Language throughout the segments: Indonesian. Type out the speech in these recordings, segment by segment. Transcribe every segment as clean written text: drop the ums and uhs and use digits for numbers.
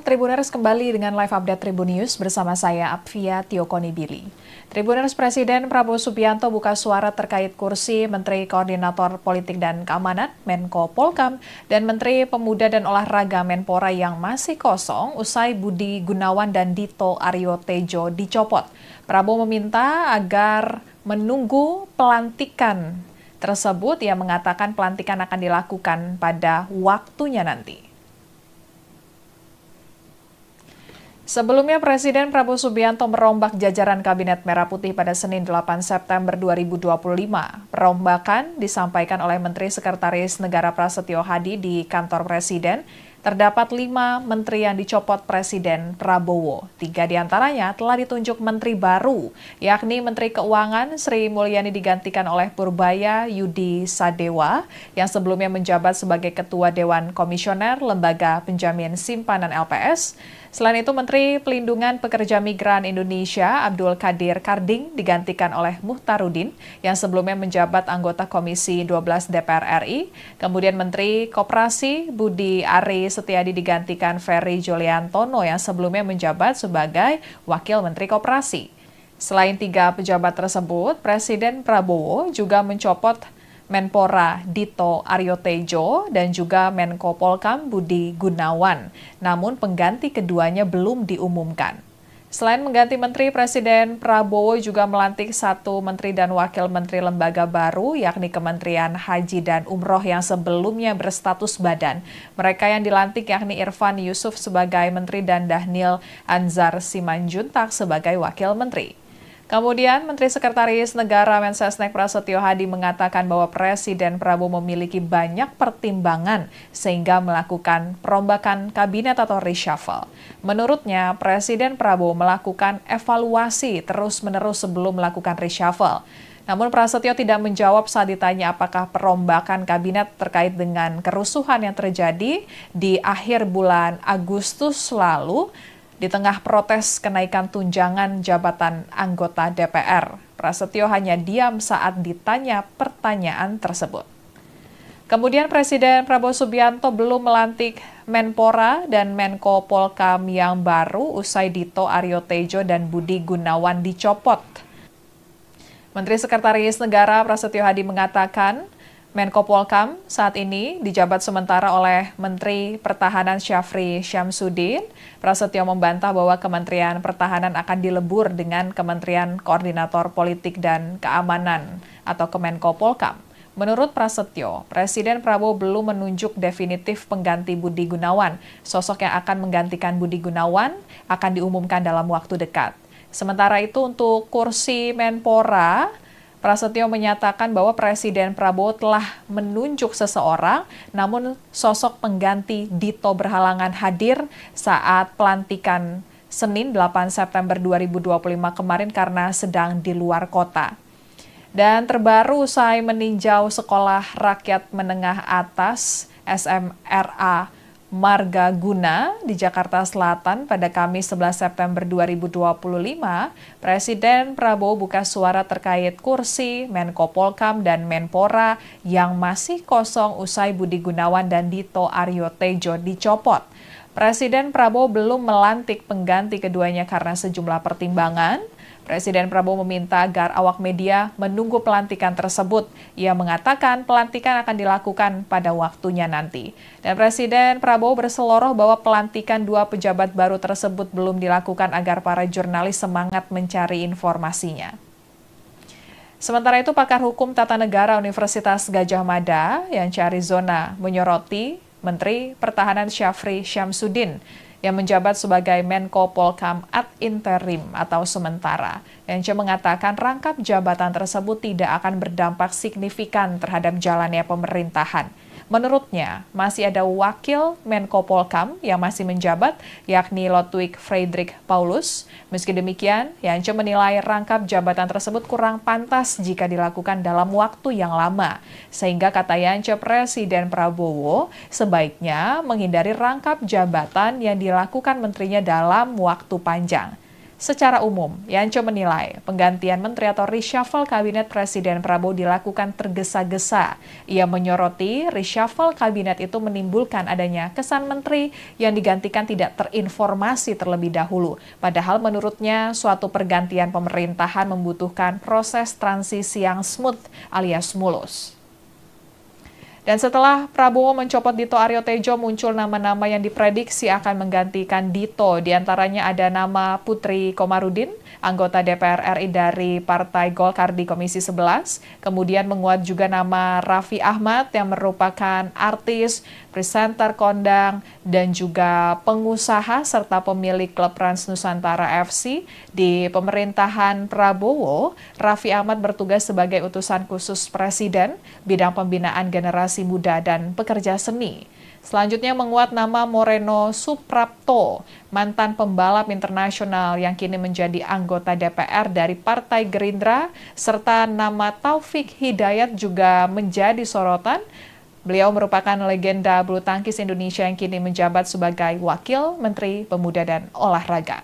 Tribuners kembali dengan live update Tribun News bersama saya Apvia Tiokonibili. Tribuners, Presiden Prabowo Subianto buka suara terkait kursi Menteri Koordinator Politik dan Keamanan Menko Polhukam dan Menteri Pemuda dan Olahraga Menpora yang masih kosong usai Budi Gunawan dan Dito Aryo Tejo dicopot. Prabowo meminta agar menunggu pelantikan tersebut. Ia mengatakan pelantikan akan dilakukan pada waktunya nanti. Sebelumnya, Presiden Prabowo Subianto merombak jajaran Kabinet Merah Putih pada Senin 8 September 2025. Perombakan disampaikan oleh Menteri Sekretaris Negara Prasetyo Hadi di kantor Presiden. Terdapat 5 menteri yang dicopot Presiden Prabowo. 3 diantaranya telah ditunjuk menteri baru, yakni Menteri Keuangan Sri Mulyani digantikan oleh Purbaya Yudi Sadewa, yang sebelumnya menjabat sebagai Ketua Dewan Komisioner Lembaga Penjamin Simpanan LPS. Selain itu, Menteri Pelindungan Pekerja Migran Indonesia Abdul Qadir Karding digantikan oleh Muhtarudin yang sebelumnya menjabat anggota Komisi 12 DPR RI. Kemudian Menteri Koperasi Budi Ari Setiadi digantikan Ferry Juliantono yang sebelumnya menjabat sebagai Wakil Menteri Koperasi. Selain 3 pejabat tersebut, Presiden Prabowo juga mencopot Menpora Dito Aryo Tejo dan juga Menko Polhukam Budi Gunawan. Namun pengganti keduanya belum diumumkan. Selain mengganti menteri, Presiden Prabowo juga melantik 1 menteri dan wakil menteri lembaga baru, yakni Kementerian Haji dan Umroh yang sebelumnya berstatus badan. Mereka yang dilantik yakni Irfan Yusuf sebagai menteri dan Dhanil Anzar Simanjuntak sebagai wakil menteri. Kemudian, Menteri Sekretaris Negara Mensesnek Prasetyo Hadi mengatakan bahwa Presiden Prabowo memiliki banyak pertimbangan sehingga melakukan perombakan kabinet atau reshuffle. Menurutnya, Presiden Prabowo melakukan evaluasi terus-menerus sebelum melakukan reshuffle. Namun Prasetyo tidak menjawab saat ditanya apakah perombakan kabinet terkait dengan kerusuhan yang terjadi di akhir bulan Agustus lalu, di tengah protes kenaikan tunjangan jabatan anggota DPR. Prasetyo hanya diam saat ditanya pertanyaan tersebut. Kemudian Presiden Prabowo Subianto belum melantik Menpora dan Menko Polhukam yang baru usai Dito Aryo Tejo dan Budi Gunawan dicopot. Menteri Sekretaris Negara Prasetyo Hadi mengatakan, Menko Polhukam saat ini dijabat sementara oleh Menteri Pertahanan Syafri Syamsuddin. Prasetyo membantah bahwa Kementerian Pertahanan akan dilebur dengan Kementerian Koordinator Politik dan Keamanan atau Kemenko Polhukam. Menurut Prasetyo, Presiden Prabowo belum menunjuk definitif pengganti Budi Gunawan. Sosok yang akan menggantikan Budi Gunawan akan diumumkan dalam waktu dekat. Sementara itu untuk kursi Menpora, Prasetyo menyatakan bahwa Presiden Prabowo telah menunjuk seseorang, namun sosok pengganti Dito berhalangan hadir saat pelantikan Senin 8 September 2025 kemarin karena sedang di luar kota. Dan terbaru usai meninjau Sekolah Rakyat Menengah Atas SMRA Marga Guna di Jakarta Selatan pada Kamis 11 September 2025, Presiden Prabowo buka suara terkait kursi Menko Polhukam dan Menpora yang masih kosong usai Budi Gunawan dan Dito Aryo Tejo dicopot. Presiden Prabowo belum melantik pengganti keduanya karena sejumlah pertimbangan. Presiden Prabowo meminta agar awak media menunggu pelantikan tersebut. Ia mengatakan pelantikan akan dilakukan pada waktunya nanti. Dan Presiden Prabowo berseloroh bahwa pelantikan 2 pejabat baru tersebut belum dilakukan agar para jurnalis semangat mencari informasinya. Sementara itu, pakar hukum tata negara Universitas Gadjah Mada, Yance Arizona, menyoroti Menteri Pertahanan Syafri Syamsuddin yang menjabat sebagai Menko Polhukam ad interim atau sementara. Yance mengatakan rangkap jabatan tersebut tidak akan berdampak signifikan terhadap jalannya pemerintahan. Menurutnya, masih ada wakil Menko Polhukam yang masih menjabat, yakni Lodwig Friedrich Paulus. Meski demikian, Yance menilai rangkap jabatan tersebut kurang pantas jika dilakukan dalam waktu yang lama. Sehingga kata Yance, Presiden Prabowo sebaiknya menghindari rangkap jabatan yang dilakukan menterinya dalam waktu panjang. Secara umum, Yanco menilai penggantian menteri atau reshuffle kabinet Presiden Prabowo dilakukan tergesa-gesa. Ia menyoroti reshuffle kabinet itu menimbulkan adanya kesan menteri yang digantikan tidak terinformasi terlebih dahulu. Padahal menurutnya suatu pergantian pemerintahan membutuhkan proses transisi yang smooth alias mulus. Dan setelah Prabowo mencopot Dito Aryo Tejo, muncul nama-nama yang diprediksi akan menggantikan Dito. Di antaranya ada nama Putri Komarudin, anggota DPR RI dari Partai Golkar di Komisi 11. Kemudian menguat juga nama Raffi Ahmad yang merupakan artis, presenter kondang, dan juga pengusaha serta pemilik klub Trans Nusantara FC. Di pemerintahan Prabowo, Raffi Ahmad bertugas sebagai utusan khusus Presiden, bidang pembinaan generasi muda dan pekerja seni. Selanjutnya menguat nama Moreno Suprapto, mantan pembalap internasional yang kini menjadi anggota DPR dari Partai Gerindra, serta nama Taufik Hidayat juga menjadi sorotan. Beliau merupakan legenda bulu tangkis Indonesia yang kini menjabat sebagai Wakil Menteri Pemuda dan Olahraga.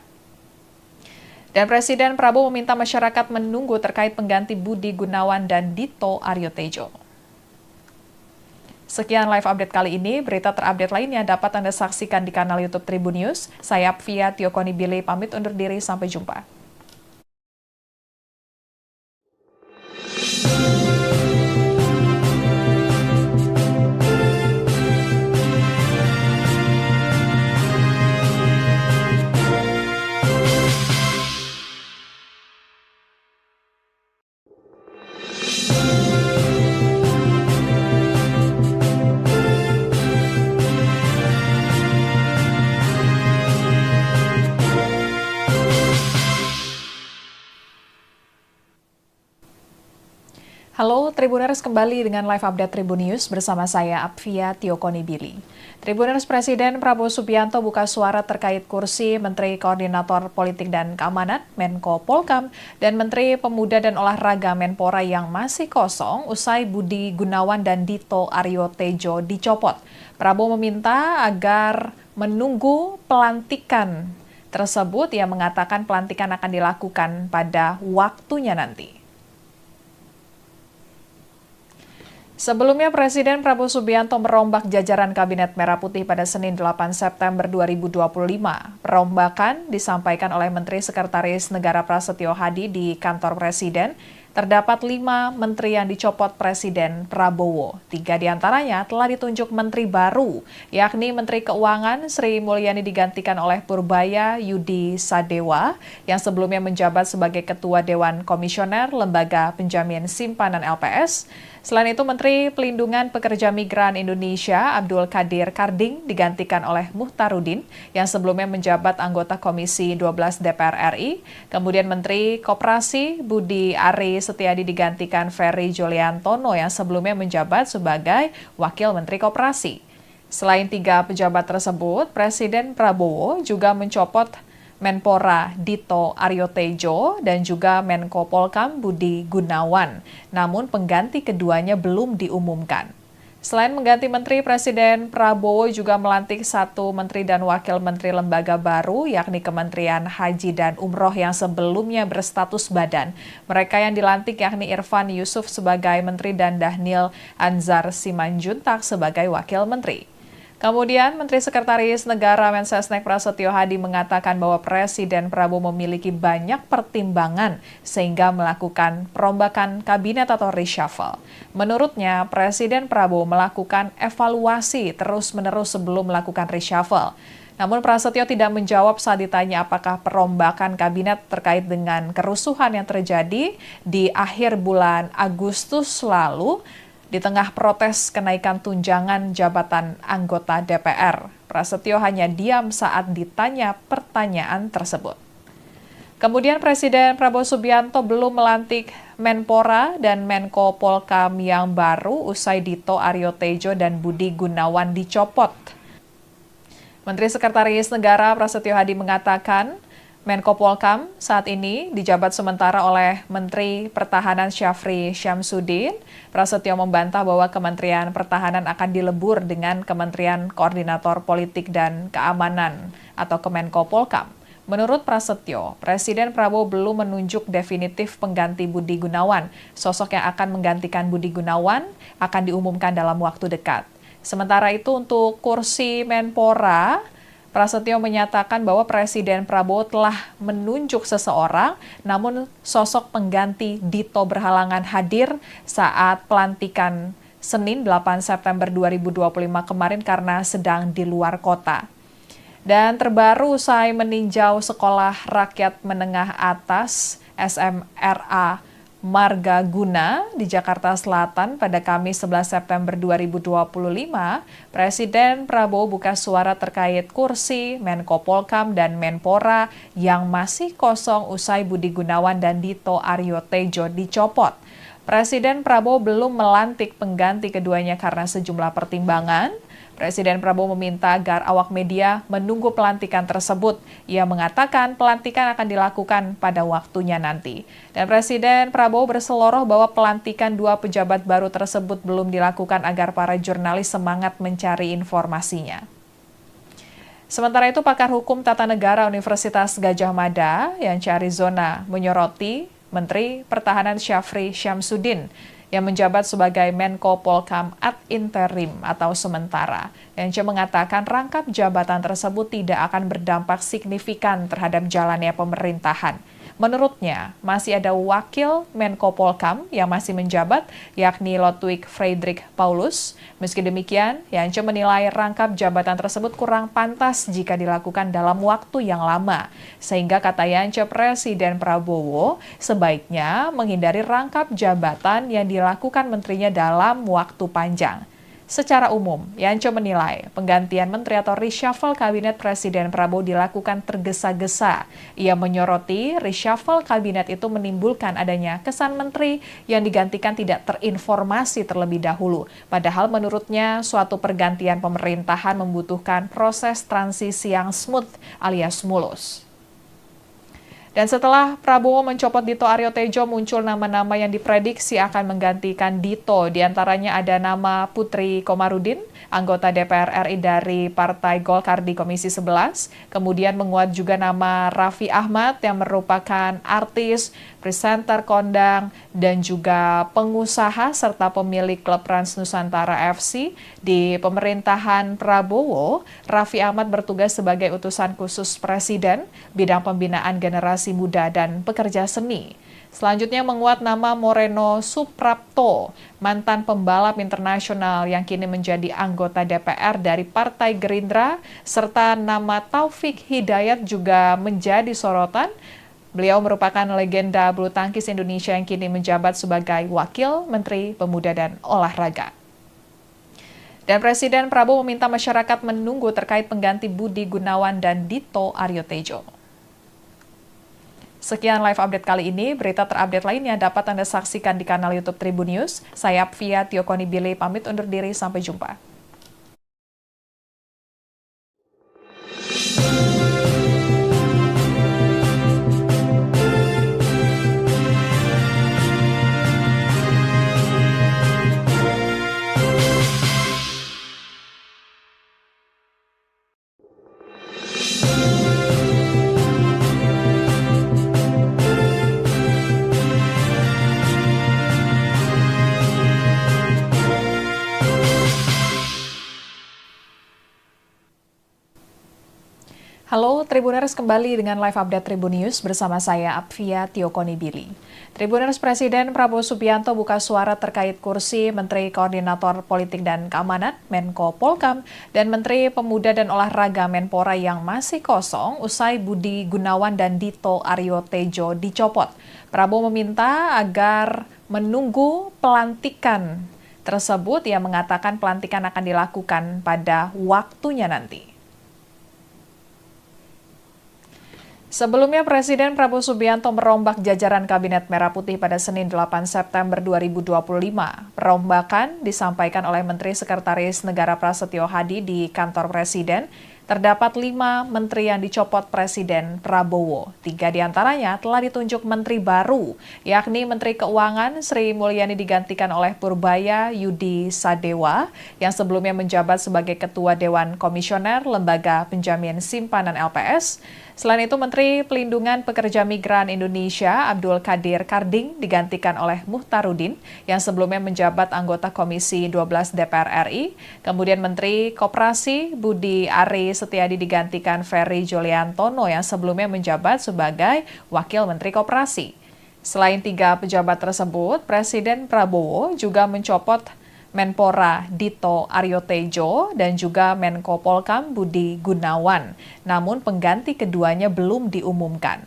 Dan Presiden Prabowo meminta masyarakat menunggu terkait pengganti Budi Gunawan dan Dito Aryo Tejo. Sekian live update kali ini. Berita terupdate lainnya dapat Anda saksikan di kanal YouTube Tribun News. Saya Apvia Tiokonibili pamit undur diri. Sampai jumpa. Halo Tribuners, kembali dengan live update Tribun News bersama saya Apvia Tiokonibili. Tribuners, Presiden Prabowo Subianto buka suara terkait kursi Menteri Koordinator Politik dan Keamanan Menko Polkam dan Menteri Pemuda dan Olahraga Menpora yang masih kosong usai Budi Gunawan dan Dito Aryo Tejo dicopot. Prabowo meminta agar menunggu pelantikan tersebut. Ia mengatakan pelantikan akan dilakukan pada waktunya nanti. Sebelumnya, Presiden Prabowo Subianto merombak jajaran Kabinet Merah Putih pada Senin 8 September 2025. Perombakan disampaikan oleh Menteri Sekretaris Negara Prasetyo Hadi di kantor Presiden. Terdapat 5 menteri yang dicopot Presiden Prabowo. 3 diantaranya telah ditunjuk menteri baru, yakni Menteri Keuangan Sri Mulyani digantikan oleh Purbaya Yudi Sadewa, yang sebelumnya menjabat sebagai Ketua Dewan Komisioner Lembaga Penjamin Simpanan LPS. Selain itu, Menteri Pelindungan Pekerja Migran Indonesia Abdul Qadir Karding digantikan oleh Muhtarudin yang sebelumnya menjabat anggota Komisi 12 DPR RI. Kemudian Menteri Koperasi Budi Ari Setiadi digantikan Ferry Juliantono yang sebelumnya menjabat sebagai Wakil Menteri Koperasi. Selain 3 pejabat tersebut, Presiden Prabowo juga mencopot Menpora Dito Aryo Tejo dan juga Menko Polkam Budi Gunawan. Namun pengganti keduanya belum diumumkan. Selain mengganti menteri, Presiden Prabowo juga melantik 1 menteri dan wakil menteri lembaga baru, yakni Kementerian Haji dan Umroh yang sebelumnya berstatus badan. Mereka yang dilantik yakni Irfan Yusuf sebagai menteri dan Dhanil Anzar Simanjuntak sebagai wakil menteri. Kemudian, Menteri Sekretaris Negara Mensesnek Prasetyo Hadi mengatakan bahwa Presiden Prabowo memiliki banyak pertimbangan sehingga melakukan perombakan kabinet atau reshuffle. Menurutnya, Presiden Prabowo melakukan evaluasi terus-menerus sebelum melakukan reshuffle. Namun Prasetyo tidak menjawab saat ditanya apakah perombakan kabinet terkait dengan kerusuhan yang terjadi di akhir bulan Agustus lalu, di tengah protes kenaikan tunjangan jabatan anggota DPR. Prasetyo hanya diam saat ditanya pertanyaan tersebut. Kemudian Presiden Prabowo Subianto belum melantik Menpora dan Menko Polkam yang baru usai Dito Aryo Tejo dan Budi Gunawan dicopot. Menteri Sekretaris Negara Prasetyo Hadi mengatakan, Menko Polkam saat ini dijabat sementara oleh Menteri Pertahanan Syafri Syamsuddin. Prasetyo membantah bahwa Kementerian Pertahanan akan dilebur dengan Kementerian Koordinator Politik dan Keamanan atau Kemenko Polkam. Menurut Prasetyo, Presiden Prabowo belum menunjuk definitif pengganti Budi Gunawan. Sosok yang akan menggantikan Budi Gunawan akan diumumkan dalam waktu dekat. Sementara itu untuk kursi Menpora, Prasetyo menyatakan bahwa Presiden Prabowo telah menunjuk seseorang, namun sosok pengganti Dito berhalangan hadir saat pelantikan Senin 8 September 2025 kemarin karena sedang di luar kota. Dan terbaru usai meninjau Sekolah Rakyat Menengah Atas SMRA Margaguna di Jakarta Selatan pada Kamis 11 September 2025, Presiden Prabowo buka suara terkait kursi Menko Polhukam dan Menpora yang masih kosong usai Budi Gunawan dan Dito Aryo Tejo dicopot. Presiden Prabowo belum melantik pengganti keduanya karena sejumlah pertimbangan. Presiden Prabowo meminta agar awak media menunggu pelantikan tersebut. Ia mengatakan pelantikan akan dilakukan pada waktunya nanti. Dan Presiden Prabowo berseloroh bahwa pelantikan dua pejabat baru tersebut belum dilakukan agar para jurnalis semangat mencari informasinya. Sementara itu, pakar hukum tata negara Universitas Gadjah Mada, Yance Arizona, menyoroti Menteri Pertahanan Syafri Syamsuddin yang menjabat sebagai Menko Polhukam ad interim atau sementara. Yance mengatakan rangkap jabatan tersebut tidak akan berdampak signifikan terhadap jalannya pemerintahan. Menurutnya, masih ada wakil Menko Polhukam yang masih menjabat, yakni Lodwig Friedrich Paulus. Meski demikian, Yance menilai rangkap jabatan tersebut kurang pantas jika dilakukan dalam waktu yang lama. Sehingga kata Yance, Presiden Prabowo sebaiknya menghindari rangkap jabatan yang dilakukan menterinya dalam waktu panjang. Secara umum, Yance menilai penggantian menteri atau reshuffle kabinet Presiden Prabowo dilakukan tergesa-gesa. Ia menyoroti reshuffle kabinet itu menimbulkan adanya kesan menteri yang digantikan tidak terinformasi terlebih dahulu. Padahal menurutnya suatu pergantian pemerintahan membutuhkan proses transisi yang smooth alias mulus. Dan setelah Prabowo mencopot Dito Aryo Tejo, muncul nama-nama yang diprediksi akan menggantikan Dito. Di antaranya ada nama Putri Komarudin, anggota DPR RI dari Partai Golkar di Komisi 11. Kemudian menguat juga nama Raffi Ahmad yang merupakan artis, presenter kondang, dan juga pengusaha serta pemilik klub Trans Nusantara FC. Di pemerintahan Prabowo, Raffi Ahmad bertugas sebagai utusan khusus Presiden, bidang pembinaan generasi muda dan pekerja seni. Selanjutnya menguat nama Moreno Suprapto, mantan pembalap internasional yang kini menjadi anggota DPR dari Partai Gerindra, serta nama Taufik Hidayat juga menjadi sorotan. Beliau merupakan legenda bulu tangkis Indonesia yang kini menjabat sebagai Wakil Menteri Pemuda dan Olahraga. Dan Presiden Prabowo meminta masyarakat menunggu terkait pengganti Budi Gunawan dan Dito Aryo Tejo. Sekian live update kali ini. Berita terupdate lainnya dapat Anda saksikan di kanal YouTube Tribun News. Saya Apvia Tiokonibili pamit undur diri. Sampai jumpa. Halo Tribuners, kembali dengan live update Tribun News bersama saya Apvia Tiokonibili. Tribuners, Presiden Prabowo Subianto buka suara terkait kursi Menteri Koordinator Politik dan Keamanan Menko Polhukam dan Menteri Pemuda dan Olahraga Menpora yang masih kosong usai Budi Gunawan dan Dito Aryo Tejo dicopot. Prabowo meminta agar menunggu pelantikan tersebut. Ia mengatakan pelantikan akan dilakukan pada waktunya nanti. Sebelumnya, Presiden Prabowo Subianto merombak jajaran Kabinet Merah Putih pada Senin 8 September 2025. Perombakan disampaikan oleh Menteri Sekretaris Negara Prasetyo Hadi di kantor Presiden. Terdapat 5 menteri yang dicopot Presiden Prabowo. 3 diantaranya telah ditunjuk menteri baru, yakni Menteri Keuangan Sri Mulyani digantikan oleh Purbaya Yudi Sadewa, yang sebelumnya menjabat sebagai Ketua Dewan Komisioner Lembaga Penjamin Simpanan LPS. Selain itu, Menteri Pelindungan Pekerja Migran Indonesia Abdul Qadir Karding digantikan oleh Muhtarudin yang sebelumnya menjabat anggota Komisi 12 DPR RI. Kemudian Menteri Koperasi Budi Ari Setiadi digantikan Ferry Juliantono yang sebelumnya menjabat sebagai Wakil Menteri Koperasi. Selain 3 pejabat tersebut, Presiden Prabowo juga mencopot Menpora Dito Aryo Tejo dan juga Menko Polkam Budi Gunawan. Namun pengganti keduanya belum diumumkan.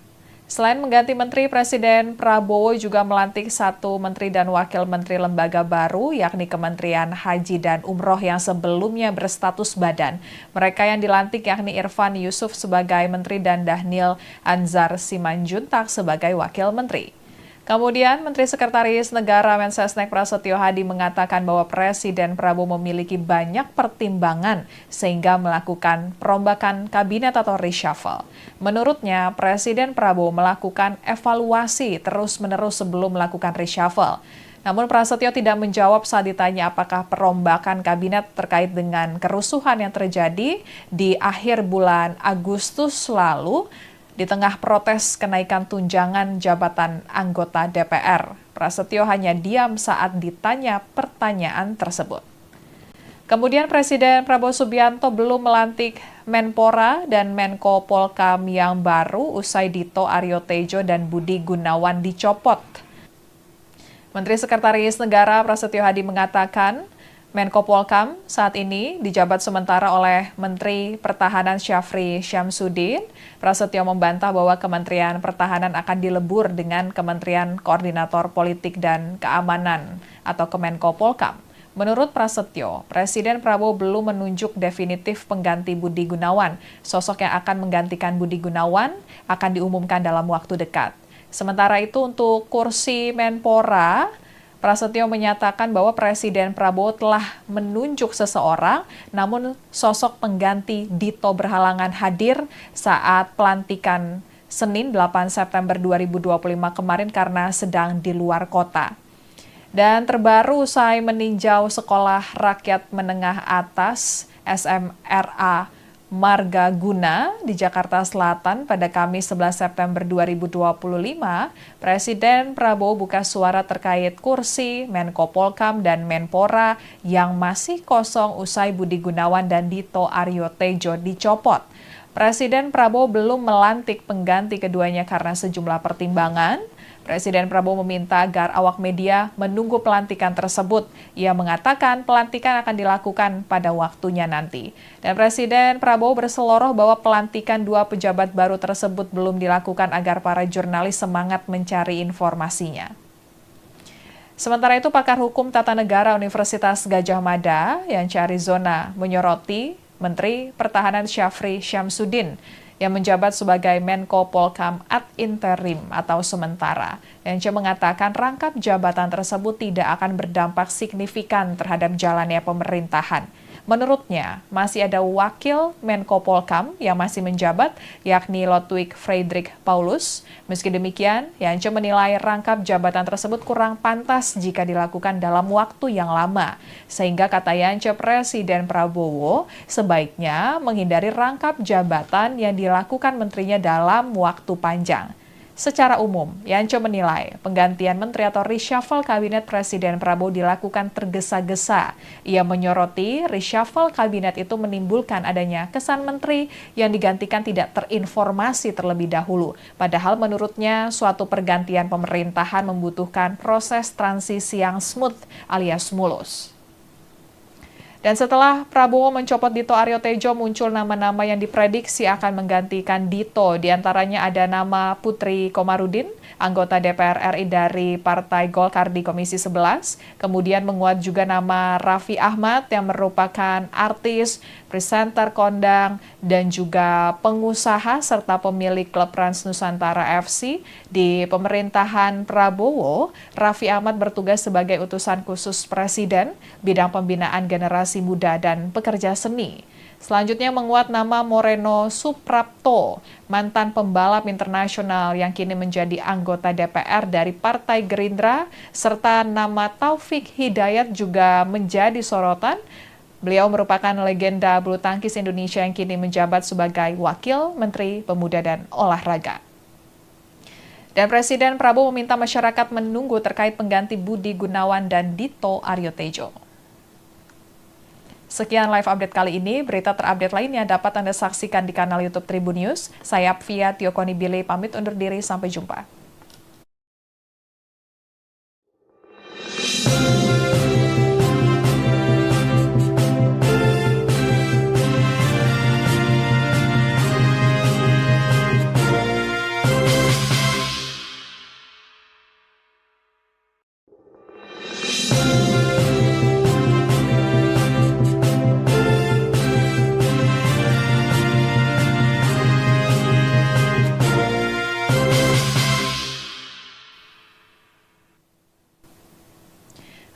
Selain mengganti menteri, Presiden Prabowo juga melantik 1 menteri dan wakil menteri lembaga baru, yakni Kementerian Haji dan Umroh yang sebelumnya berstatus badan. Mereka yang dilantik yakni Irfan Yusuf sebagai menteri dan Dhanil Anzar Simanjuntak sebagai wakil menteri. Kemudian, Menteri Sekretaris Negara Mensesnek Prasetyo Hadi mengatakan bahwa Presiden Prabowo memiliki banyak pertimbangan sehingga melakukan perombakan kabinet atau reshuffle. Menurutnya, Presiden Prabowo melakukan evaluasi terus-menerus sebelum melakukan reshuffle. Namun Prasetyo tidak menjawab saat ditanya apakah perombakan kabinet terkait dengan kerusuhan yang terjadi di akhir bulan Agustus lalu, di tengah protes kenaikan tunjangan jabatan anggota DPR. Prasetyo hanya diam saat ditanya pertanyaan tersebut. Kemudian Presiden Prabowo Subianto belum melantik Menpora dan Menko Polkam yang baru usai Dito Aryo Tejo dan Budi Gunawan dicopot. Menteri Sekretaris Negara Prasetyo Hadi mengatakan, Menko Polkam saat ini dijabat sementara oleh Menteri Pertahanan Syafri Syamsuddin. Prasetyo membantah bahwa Kementerian Pertahanan akan dilebur dengan Kementerian Koordinator Politik dan Keamanan atau Kemenko Polkam. Menurut Prasetyo, Presiden Prabowo belum menunjuk definitif pengganti Budi Gunawan. Sosok yang akan menggantikan Budi Gunawan akan diumumkan dalam waktu dekat. Sementara itu untuk kursi Menpora, Prasetyo menyatakan bahwa Presiden Prabowo telah menunjuk seseorang, namun sosok pengganti Dito berhalangan hadir saat pelantikan Senin 8 September 2025 kemarin karena sedang di luar kota. Dan terbaru usai meninjau Sekolah Rakyat Menengah Atas SMRA Marga Guna di Jakarta Selatan pada Kamis 11 September 2025, Presiden Prabowo buka suara terkait kursi Menko Polkam dan Menpora yang masih kosong usai Budi Gunawan dan Dito Aryo Tejo dicopot. Presiden Prabowo belum melantik pengganti keduanya karena sejumlah pertimbangan. Presiden Prabowo meminta agar awak media menunggu pelantikan tersebut. Ia mengatakan pelantikan akan dilakukan pada waktunya nanti. Dan Presiden Prabowo berseloroh bahwa pelantikan 2 pejabat baru tersebut belum dilakukan agar para jurnalis semangat mencari informasinya. Sementara itu, pakar hukum tata negara Universitas Gadjah Mada, Yance Arizona, menyoroti Menteri Pertahanan Syafri Syamsuddin yang menjabat sebagai Menko Polkam ad interim atau sementara. Yance mengatakan rangkap jabatan tersebut tidak akan berdampak signifikan terhadap jalannya pemerintahan. Menurutnya, masih ada wakil Menko Polkam yang masih menjabat, yakni Lodwig Friedrich Paulus. Meski demikian, Yance menilai rangkap jabatan tersebut kurang pantas jika dilakukan dalam waktu yang lama. Sehingga kata Yance, Presiden Prabowo sebaiknya menghindari rangkap jabatan yang dilakukan menterinya dalam waktu panjang. Secara umum, Yance menilai penggantian menteri atau reshuffle kabinet Presiden Prabowo dilakukan tergesa-gesa. Ia menyoroti reshuffle kabinet itu menimbulkan adanya kesan menteri yang digantikan tidak terinformasi terlebih dahulu. Padahal menurutnya suatu pergantian pemerintahan membutuhkan proses transisi yang smooth alias mulus. Dan setelah Prabowo mencopot Dito Aryo Tejo, muncul nama-nama yang diprediksi akan menggantikan Dito. Di antaranya ada nama Putri Komarudin, anggota DPR RI dari Partai Golkar di Komisi 11. Kemudian menguat juga nama Raffi Ahmad yang merupakan artis, presenter kondang, dan juga pengusaha serta pemilik klub Rans Nusantara FC. Di pemerintahan Prabowo, Raffi Ahmad bertugas sebagai utusan khusus Presiden, bidang pembinaan generasi muda dan pekerja seni. Selanjutnya menguat nama Moreno Suprapto, mantan pembalap internasional yang kini menjadi anggota DPR dari Partai Gerindra, serta nama Taufik Hidayat juga menjadi sorotan. Beliau merupakan legenda bulu tangkis Indonesia yang kini menjabat sebagai Wakil Menteri Pemuda dan Olahraga. Dan Presiden Prabowo meminta masyarakat menunggu terkait pengganti Budi Gunawan dan Dito Aryo Tejo. Sekian live update kali ini, berita terupdate lainnya dapat Anda saksikan di kanal YouTube Tribun News. Saya Apvia Tiokonibili pamit undur diri, sampai jumpa.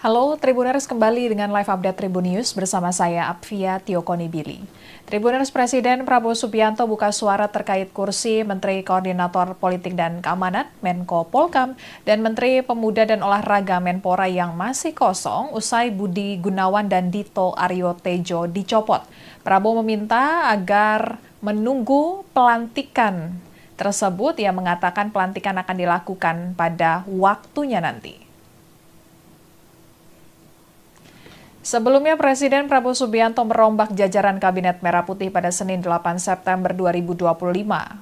Halo Tribuners, kembali dengan live update Tribun News bersama saya Apvia Tiokonibili. Tribuners, Presiden Prabowo Subianto buka suara terkait kursi Menteri Koordinator Politik dan Keamanan Menko Polkam dan Menteri Pemuda dan Olahraga Menpora yang masih kosong usai Budi Gunawan dan Dito Aryo Tejo dicopot. Prabowo meminta agar menunggu pelantikan tersebut. Ia mengatakan pelantikan akan dilakukan pada waktunya nanti. Sebelumnya, Presiden Prabowo Subianto merombak jajaran Kabinet Merah Putih pada Senin 8 September 2025.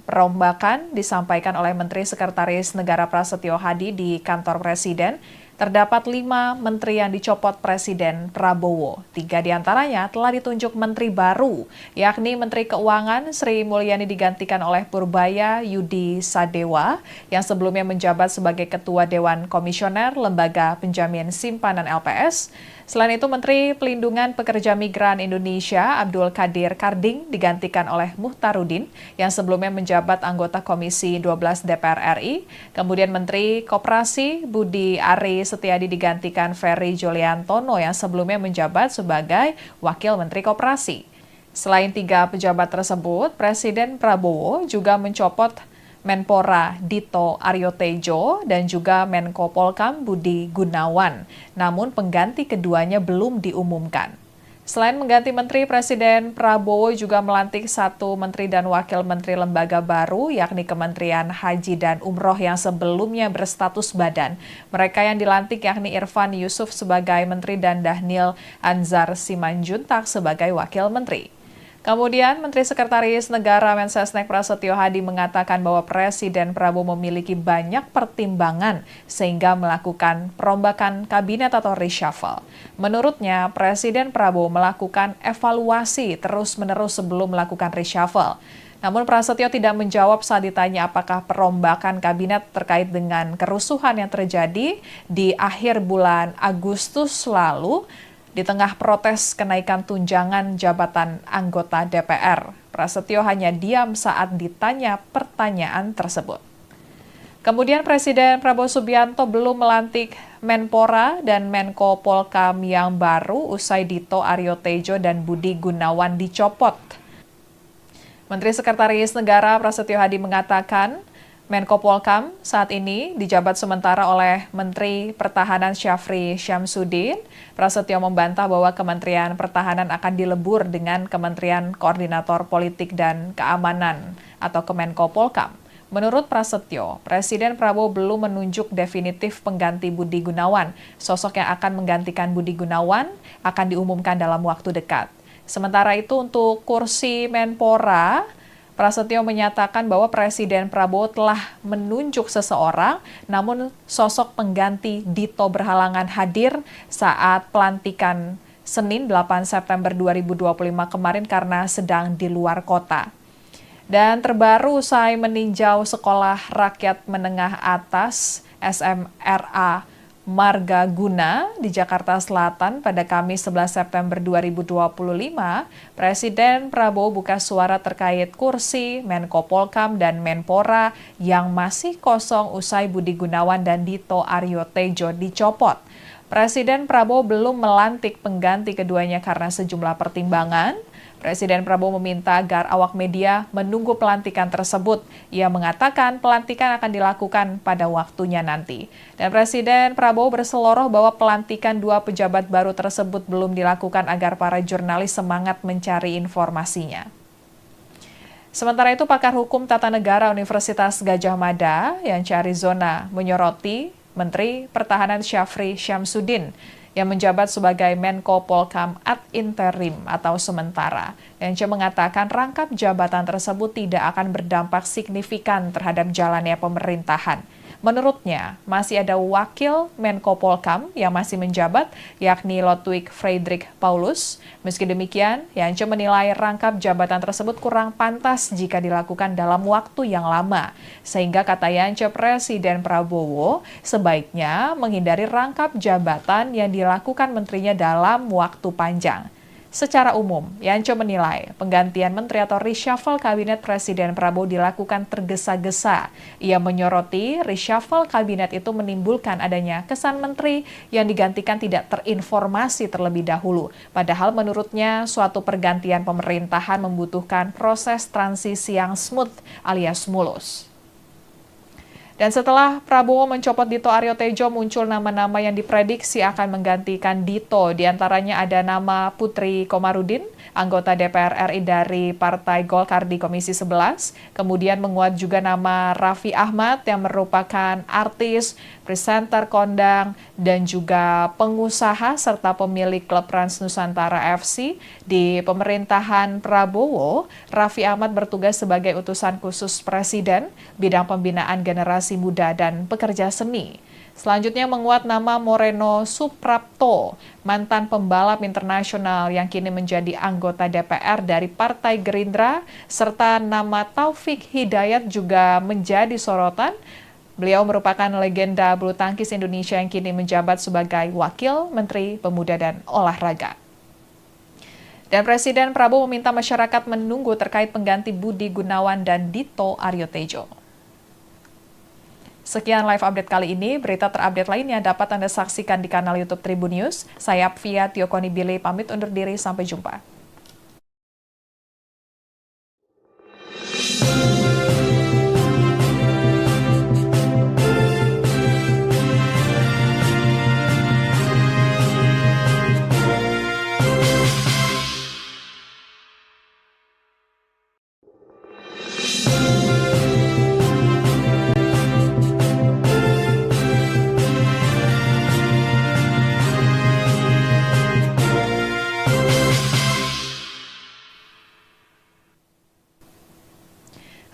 Perombakan disampaikan oleh Menteri Sekretaris Negara Prasetyo Hadi di kantor Presiden. Terdapat 5 menteri yang dicopot Presiden Prabowo. 3 diantaranya telah ditunjuk menteri baru, yakni Menteri Keuangan Sri Mulyani digantikan oleh Purbaya Yudi Sadewa, yang sebelumnya menjabat sebagai Ketua Dewan Komisioner Lembaga Penjamin Simpanan LPS. Selain itu, Menteri Pelindungan Pekerja Migran Indonesia Abdul Qadir Karding digantikan oleh Muhtarudin yang sebelumnya menjabat anggota Komisi 12 DPR RI. Kemudian Menteri Koperasi Budi Ari Setiadi digantikan Ferry Juliantono yang sebelumnya menjabat sebagai Wakil Menteri Koperasi. Selain 3 pejabat tersebut, Presiden Prabowo juga mencopot Menpora Dito Aryo Tejo dan juga Menko Polkam Budi Gunawan. Namun pengganti keduanya belum diumumkan. Selain mengganti menteri, Presiden Prabowo juga melantik 1 menteri dan wakil menteri lembaga baru, yakni Kementerian Haji dan Umroh yang sebelumnya berstatus badan. Mereka yang dilantik yakni Irfan Yusuf sebagai menteri dan Dhanil Anzar Simanjuntak sebagai wakil menteri. Kemudian, Menteri Sekretaris Negara Mensesnek Prasetyo Hadi mengatakan bahwa Presiden Prabowo memiliki banyak pertimbangan sehingga melakukan perombakan kabinet atau reshuffle. Menurutnya, Presiden Prabowo melakukan evaluasi terus-menerus sebelum melakukan reshuffle. Namun Prasetyo tidak menjawab saat ditanya apakah perombakan kabinet terkait dengan kerusuhan yang terjadi di akhir bulan Agustus lalu, di tengah protes kenaikan tunjangan jabatan anggota DPR. Prasetyo hanya diam saat ditanya pertanyaan tersebut. Kemudian Presiden Prabowo Subianto belum melantik Menpora dan Menko Polkam yang baru usai Dito Aryo Tejo dan Budi Gunawan dicopot. Menteri Sekretaris Negara Prasetyo Hadi mengatakan, Menko Polkam saat ini dijabat sementara oleh Menteri Pertahanan Syafri Syamsuddin. Prasetyo membantah bahwa Kementerian Pertahanan akan dilebur dengan Kementerian Koordinator Politik dan Keamanan atau Kemenko Polkam. Menurut Prasetyo, Presiden Prabowo belum menunjuk definitif pengganti Budi Gunawan. Sosok yang akan menggantikan Budi Gunawan akan diumumkan dalam waktu dekat. Sementara itu untuk kursi Menpora, Prasetyo menyatakan bahwa Presiden Prabowo telah menunjuk seseorang, namun sosok pengganti Dito berhalangan hadir saat pelantikan Senin 8 September 2025 kemarin karena sedang di luar kota. Dan terbaru usai meninjau Sekolah Rakyat Menengah Atas SMRA Marga Guna di Jakarta Selatan pada Kamis 11 September 2025, Presiden Prabowo buka suara terkait kursi Menko Polkam dan Menpora yang masih kosong usai Budi Gunawan dan Dito Aryo Tejo dicopot. Presiden Prabowo belum melantik pengganti keduanya karena sejumlah pertimbangan. Presiden Prabowo meminta agar awak media menunggu pelantikan tersebut. Ia mengatakan pelantikan akan dilakukan pada waktunya nanti. Dan Presiden Prabowo berseloroh bahwa pelantikan dua pejabat baru tersebut belum dilakukan agar para jurnalis semangat mencari informasinya. Sementara itu, pakar hukum tata negara Universitas Gadjah Mada, Yance Arizona, menyoroti Menteri Pertahanan Syafri Syamsuddin yang menjabat sebagai Menko Polkam ad interim atau sementara. Yance mengatakan rangkap jabatan tersebut tidak akan berdampak signifikan terhadap jalannya pemerintahan. Menurutnya, masih ada wakil Menko Polkam yang masih menjabat, yakni Lodwig Friedrich Paulus. Meski demikian, Yance menilai rangkap jabatan tersebut kurang pantas jika dilakukan dalam waktu yang lama. Sehingga kata Yance, Presiden Prabowo sebaiknya menghindari rangkap jabatan yang dilakukan menterinya dalam waktu panjang. Secara umum, Yance menilai penggantian menteri atau reshuffle kabinet Presiden Prabowo dilakukan tergesa-gesa. Ia menyoroti reshuffle kabinet itu menimbulkan adanya kesan menteri yang digantikan tidak terinformasi terlebih dahulu. Padahal menurutnya suatu pergantian pemerintahan membutuhkan proses transisi yang smooth alias mulus. Dan setelah Prabowo mencopot Dito Aryo Tejo, muncul nama-nama yang diprediksi akan menggantikan Dito. Di antaranya ada nama Putri Komarudin, anggota DPR RI dari Partai Golkar di Komisi 11. Kemudian menguat juga nama Raffi Ahmad yang merupakan artis, presenter kondang, dan juga pengusaha serta pemilik klub Trans Nusantara FC. Di pemerintahan Prabowo, Raffi Ahmad bertugas sebagai utusan khusus Presiden, bidang pembinaan generasi muda dan pekerja seni. Selanjutnya menguat nama Moreno Suprapto, mantan pembalap internasional yang kini menjadi anggota DPR dari Partai Gerindra, serta nama Taufik Hidayat juga menjadi sorotan. Beliau merupakan legenda bulu tangkis Indonesia yang kini menjabat sebagai Wakil Menteri Pemuda dan Olahraga. Dan Presiden Prabowo meminta masyarakat menunggu terkait pengganti Budi Gunawan dan Dito Aryo Tejo. Sekian live update kali ini. Berita terupdate lainnya dapat Anda saksikan di kanal YouTube Tribun News. Saya Apvia Tiokonibili pamit undur diri. Sampai jumpa.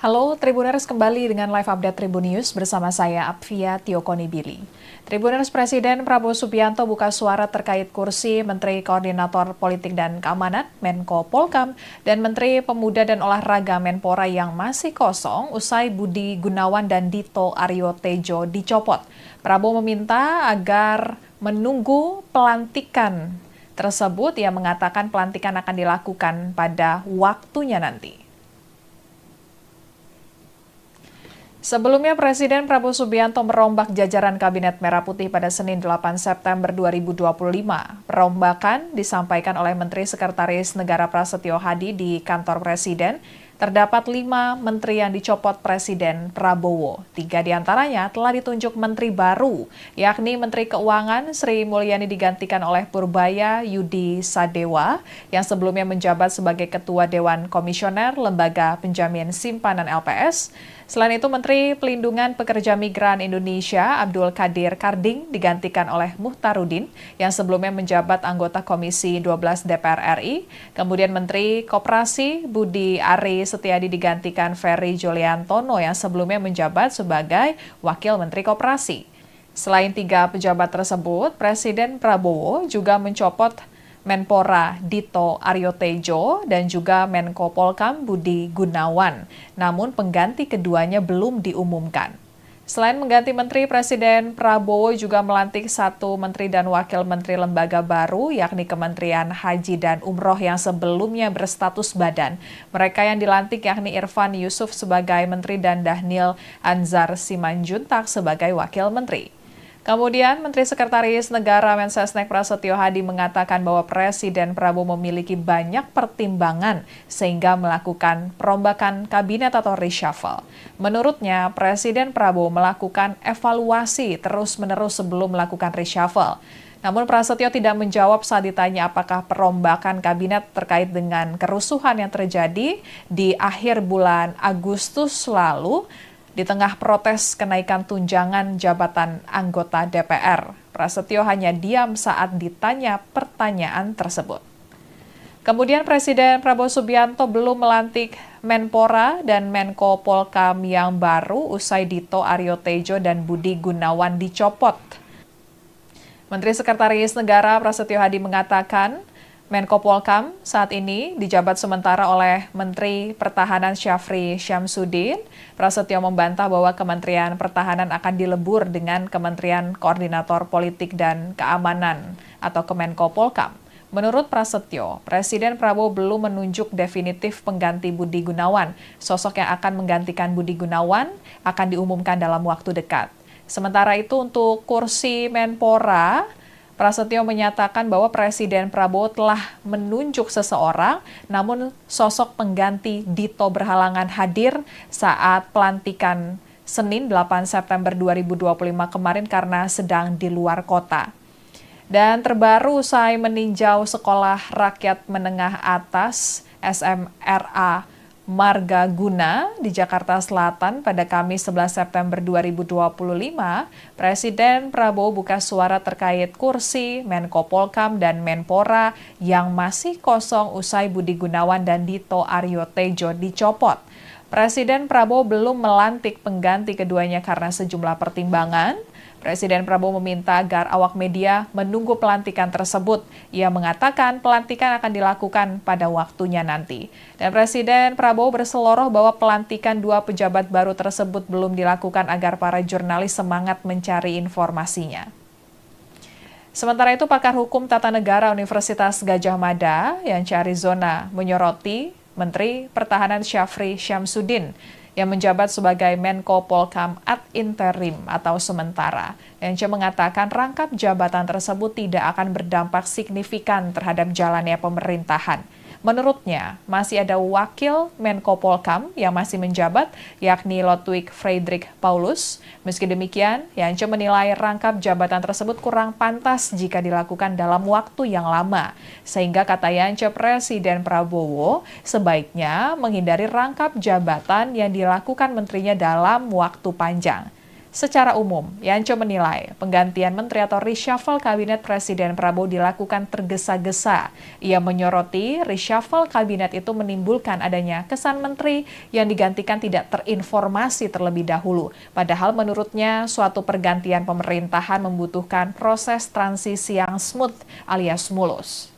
Halo Tribuners, kembali dengan live update Tribun News bersama saya Apvia Tiokonibili. Tribuners, Presiden Prabowo Subianto buka suara terkait kursi Menteri Koordinator Politik dan Keamanan Menko Polkam dan Menteri Pemuda dan Olahraga Menpora yang masih kosong usai Budi Gunawan dan Dito Aryo Tejo dicopot. Prabowo meminta agar menunggu pelantikan tersebut. Ia mengatakan pelantikan akan dilakukan pada waktunya nanti. Sebelumnya, Presiden Prabowo Subianto merombak jajaran Kabinet Merah Putih pada Senin 8 September 2025. Perombakan disampaikan oleh Menteri Sekretaris Negara Prasetyo Hadi di kantor Presiden. Terdapat 5 menteri yang dicopot Presiden Prabowo. 3 diantaranya telah ditunjuk menteri baru, yakni Menteri Keuangan Sri Mulyani digantikan oleh Purbaya Yudi Sadewa, yang sebelumnya menjabat sebagai Ketua Dewan Komisioner Lembaga Penjamin Simpanan LPS. Selain itu, Menteri Pelindungan Pekerja Migran Indonesia Abdul Qadir Karding digantikan oleh Muhtarudin yang sebelumnya menjabat anggota Komisi 12 DPR RI. Kemudian Menteri Koperasi Budi Ari Setiadi digantikan Ferry Juliantono yang sebelumnya menjabat sebagai Wakil Menteri Koperasi. Selain 3 pejabat tersebut, Presiden Prabowo juga mencopot Menpora Dito Aryo Tejo dan juga Menko Polkam Budi Gunawan. Namun pengganti keduanya belum diumumkan. Selain mengganti menteri, Presiden Prabowo juga melantik 1 menteri dan wakil menteri lembaga baru, yakni Kementerian Haji dan Umroh yang sebelumnya berstatus badan. Mereka yang dilantik yakni Irfan Yusuf sebagai menteri dan Dhanil Anzar Simanjuntak sebagai wakil menteri. Kemudian, Menteri Sekretaris Negara Mensesnek Prasetyo Hadi mengatakan bahwa Presiden Prabowo memiliki banyak pertimbangan sehingga melakukan perombakan kabinet atau reshuffle. Menurutnya, Presiden Prabowo melakukan evaluasi terus-menerus sebelum melakukan reshuffle. Namun Prasetyo tidak menjawab saat ditanya apakah perombakan kabinet terkait dengan kerusuhan yang terjadi di akhir bulan Agustus lalu di tengah protes kenaikan tunjangan jabatan anggota DPR. Prasetyo hanya diam saat ditanya pertanyaan tersebut. Kemudian Presiden Prabowo Subianto belum melantik Menpora dan Menko Polkam yang baru usai Dito Aryo Tejo dan Budi Gunawan dicopot. Menteri Sekretaris Negara Prasetyo Hadi mengatakan, Menko Polkam saat ini dijabat sementara oleh Menteri Pertahanan Syafri Syamsuddin. Prasetyo membantah bahwa Kementerian Pertahanan akan dilebur dengan Kementerian Koordinator Politik dan Keamanan atau Kemenko Polkam. Menurut Prasetyo, Presiden Prabowo belum menunjuk definitif pengganti Budi Gunawan. Sosok yang akan menggantikan Budi Gunawan akan diumumkan dalam waktu dekat. Sementara itu untuk kursi Menpora, Prasetyo menyatakan bahwa Presiden Prabowo telah menunjuk seseorang, namun sosok pengganti Dito berhalangan hadir saat pelantikan Senin 8 September 2025 kemarin karena sedang di luar kota. Dan terbaru usai meninjau Sekolah Rakyat Menengah Atas SMRA Marga Guna di Jakarta Selatan pada Kamis 11 September 2025, Presiden Prabowo buka suara terkait kursi Menko Polkam dan Menpora yang masih kosong usai Budi Gunawan dan Dito Aryo Tejo dicopot. Presiden Prabowo belum melantik pengganti keduanya karena sejumlah pertimbangan. Presiden Prabowo meminta agar awak media menunggu pelantikan tersebut. Ia mengatakan pelantikan akan dilakukan pada waktunya nanti. Dan Presiden Prabowo berseloroh bahwa pelantikan dua pejabat baru tersebut belum dilakukan agar para jurnalis semangat mencari informasinya. Sementara itu, pakar hukum tata negara Universitas Gadjah Mada, Yance Arizona, menyoroti Menteri Pertahanan Syafri Syamsuddin yang menjabat sebagai Menko Polkam ad interim atau sementara. Yance mengatakan rangkap jabatan tersebut tidak akan berdampak signifikan terhadap jalannya pemerintahan. Menurutnya, masih ada wakil Menko Polkam yang masih menjabat, yakni Lodwig Friedrich Paulus. Meski demikian, Yance menilai rangkap jabatan tersebut kurang pantas jika dilakukan dalam waktu yang lama. Sehingga kata Yance, Presiden Prabowo sebaiknya menghindari rangkap jabatan yang dilakukan menterinya dalam waktu panjang. Secara umum, Yance menilai penggantian menteri atau reshuffle kabinet Presiden Prabowo dilakukan tergesa-gesa. Ia menyoroti reshuffle kabinet itu menimbulkan adanya kesan menteri yang digantikan tidak terinformasi terlebih dahulu. Padahal menurutnya suatu pergantian pemerintahan membutuhkan proses transisi yang smooth alias mulus.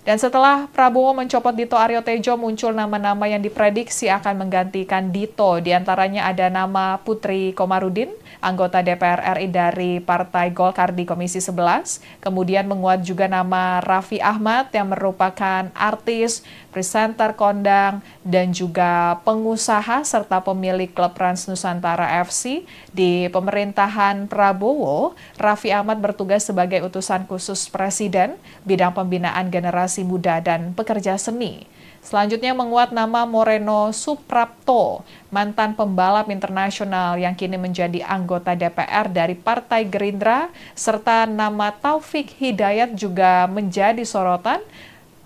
Dan setelah Prabowo mencopot Dito Aryo Tejo, muncul nama-nama yang diprediksi akan menggantikan Dito. Di antaranya ada nama Putri Komarudin, anggota DPR RI dari Partai Golkar di Komisi 11. Kemudian menguat juga nama Raffi Ahmad yang merupakan artis, presenter kondang, dan juga pengusaha serta pemilik klub Rans Nusantara FC. Di pemerintahan Prabowo, Raffi Ahmad bertugas sebagai utusan khusus Presiden, bidang pembinaan generasi muda dan pekerja seni. Selanjutnya menguat nama Moreno Suprapto, mantan pembalap internasional yang kini menjadi anggota DPR dari Partai Gerindra, serta nama Taufik Hidayat juga menjadi sorotan.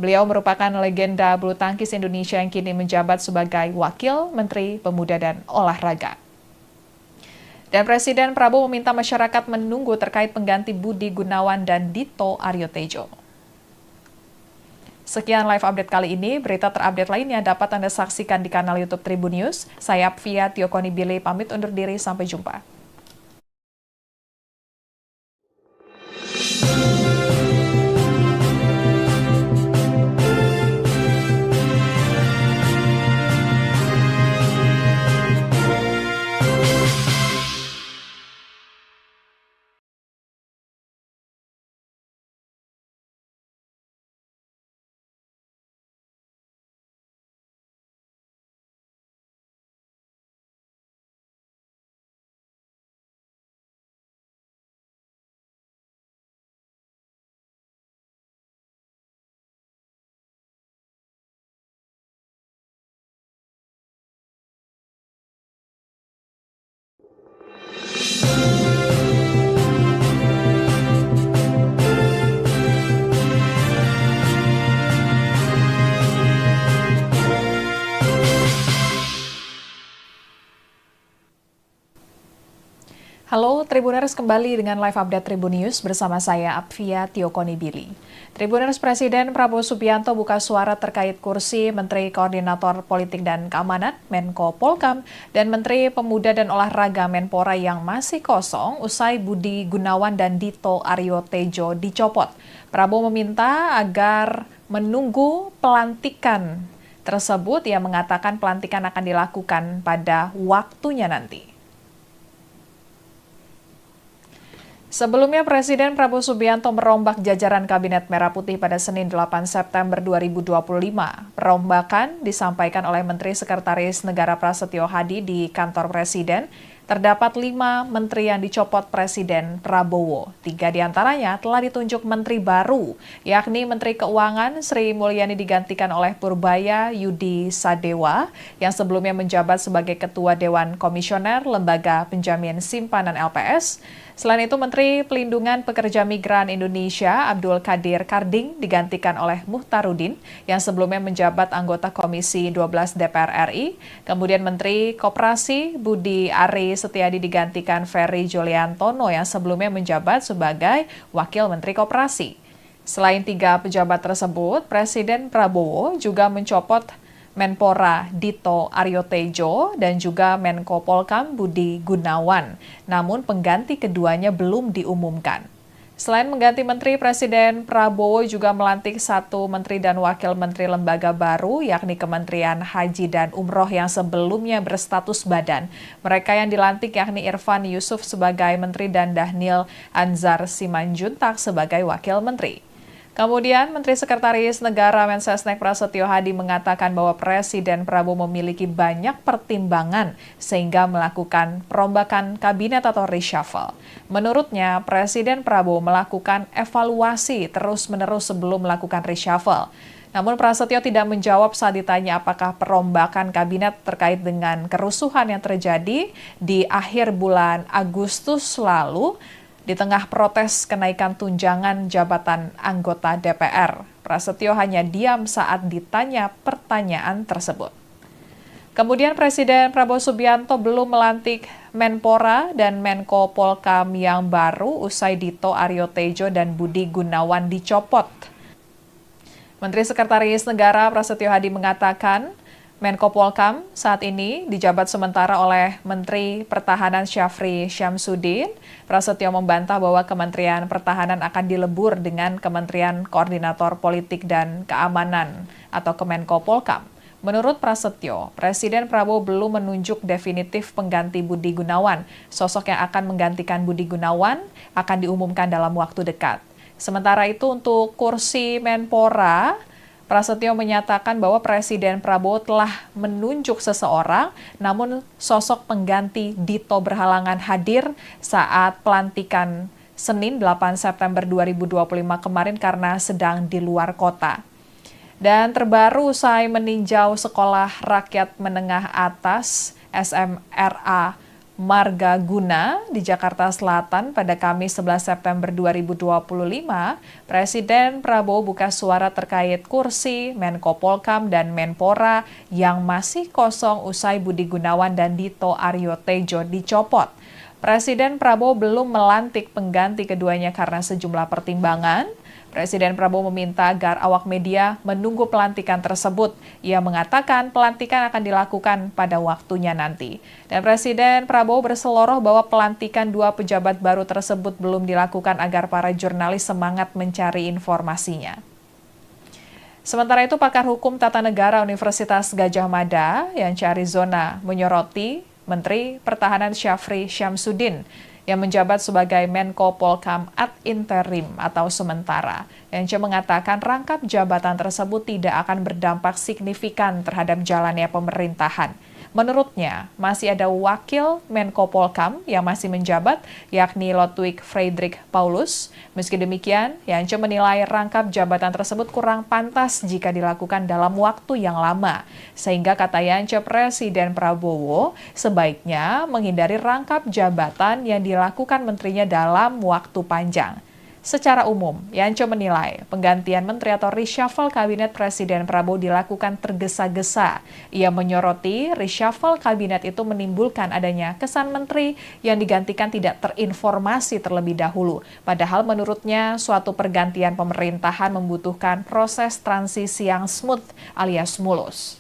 Beliau merupakan legenda bulu tangkis Indonesia yang kini menjabat sebagai Wakil Menteri Pemuda dan Olahraga. Dan Presiden Prabowo meminta masyarakat menunggu terkait pengganti Budi Gunawan dan Dito Aryo Tejo. Sekian live update kali ini. Berita terupdate lainnya dapat Anda saksikan di kanal YouTube Tribun News. Saya Apvia Tiokoni Bile pamit undur diri. Sampai jumpa. Halo Tribuners, kembali dengan live update Tribun News bersama saya Apvia Tiokoni Billy. Tribuners, Presiden Prabowo Subianto buka suara terkait kursi Menteri Koordinator Politik dan Keamanan, Menko Polkam, dan Menteri Pemuda dan Olahraga Menpora yang masih kosong usai Budi Gunawan dan Dito Aryo Tejo dicopot. Prabowo meminta agar menunggu pelantikan tersebut. Ia mengatakan pelantikan akan dilakukan pada waktunya nanti. Sebelumnya, Presiden Prabowo Subianto merombak jajaran Kabinet Merah Putih pada Senin 8 September 2025. Perombakan disampaikan oleh Menteri Sekretaris Negara Prasetyo Hadi di kantor Presiden. Terdapat 5 menteri yang dicopot Presiden Prabowo. 3 diantaranya telah ditunjuk menteri baru, yakni Menteri Keuangan Sri Mulyani digantikan oleh Purbaya Yudi Sadewa, yang sebelumnya menjabat sebagai Ketua Dewan Komisioner Lembaga Penjamin Simpanan LPS. Selain itu, Menteri Pelindungan Pekerja Migran Indonesia Abdul Qadir Karding digantikan oleh Muhtarudin yang sebelumnya menjabat anggota Komisi 12 DPR RI. Kemudian Menteri Koperasi Budi Ari Setiadi digantikan Ferry Juliantono yang sebelumnya menjabat sebagai Wakil Menteri Koperasi. Selain 3 pejabat tersebut, Presiden Prabowo juga mencopot Menpora Dito Aryo Tejo dan juga Menko Polkam Budi Gunawan. Namun pengganti keduanya belum diumumkan. Selain mengganti menteri, Presiden Prabowo juga melantik 1 menteri dan wakil menteri lembaga baru, yakni Kementerian Haji dan Umroh yang sebelumnya berstatus badan. Mereka yang dilantik yakni Irfan Yusuf sebagai menteri dan Dhanil Anzar Simanjuntak sebagai wakil menteri. Kemudian, Menteri Sekretaris Negara Mensesnek Prasetyo Hadi mengatakan bahwa Presiden Prabowo memiliki banyak pertimbangan sehingga melakukan perombakan kabinet atau reshuffle. Menurutnya, Presiden Prabowo melakukan evaluasi terus-menerus sebelum melakukan reshuffle. Namun Prasetyo tidak menjawab saat ditanya apakah perombakan kabinet terkait dengan kerusuhan yang terjadi di akhir bulan Agustus lalu, di tengah protes kenaikan tunjangan jabatan anggota DPR. Prasetyo hanya diam saat ditanya pertanyaan tersebut. Kemudian Presiden Prabowo Subianto belum melantik Menpora dan Menko Polkam yang baru usai Dito Aryo Tejo dan Budi Gunawan dicopot. Menteri Sekretaris Negara Prasetyo Hadi mengatakan, Menko Polkam saat ini dijabat sementara oleh Menteri Pertahanan Syafri Syamsuddin. Prasetyo membantah bahwa Kementerian Pertahanan akan dilebur dengan Kementerian Koordinator Politik dan Keamanan atau Kemenko Polkam. Menurut Prasetyo, Presiden Prabowo belum menunjuk definitif pengganti Budi Gunawan. Sosok yang akan menggantikan Budi Gunawan akan diumumkan dalam waktu dekat. Sementara itu untuk kursi Menpora, Prasetyo menyatakan bahwa Presiden Prabowo telah menunjuk seseorang, namun sosok pengganti Dito berhalangan hadir saat pelantikan Senin 8 September 2025 kemarin karena sedang di luar kota. Dan terbaru usai meninjau Sekolah Rakyat Menengah Atas SMRA Marga Guna di Jakarta Selatan pada Kamis 11 September 2025, Presiden Prabowo buka suara terkait kursi Menko Polkam dan Menpora yang masih kosong usai Budi Gunawan dan Dito Aryo Tejo dicopot. Presiden Prabowo belum melantik pengganti keduanya karena sejumlah pertimbangan. Presiden Prabowo meminta agar awak media menunggu pelantikan tersebut. Ia mengatakan pelantikan akan dilakukan pada waktunya nanti. Dan Presiden Prabowo berseloroh bahwa pelantikan 2 pejabat baru tersebut belum dilakukan agar para jurnalis semangat mencari informasinya. Sementara itu, pakar hukum tata negara Universitas Gadjah Mada, Yance Arizona, menyoroti Menteri Pertahanan Syafri Syamsuddin yang menjabat sebagai Menko Polkam ad interim atau sementara. Yance mengatakan rangkap jabatan tersebut tidak akan berdampak signifikan terhadap jalannya pemerintahan. Menurutnya, masih ada Wakil Menko Polkam yang masih menjabat, yakni Lodwig Friedrich Paulus. Meski demikian, Yance menilai rangkap jabatan tersebut kurang pantas jika dilakukan dalam waktu yang lama. Sehingga kata Yance, Presiden Prabowo sebaiknya menghindari rangkap jabatan yang dilakukan menterinya dalam waktu panjang. Secara umum, Yance menilai penggantian menteri atau reshuffle kabinet Presiden Prabowo dilakukan tergesa-gesa. Ia menyoroti reshuffle kabinet itu menimbulkan adanya kesan menteri yang digantikan tidak terinformasi terlebih dahulu. Padahal menurutnya suatu pergantian pemerintahan membutuhkan proses transisi yang smooth alias mulus.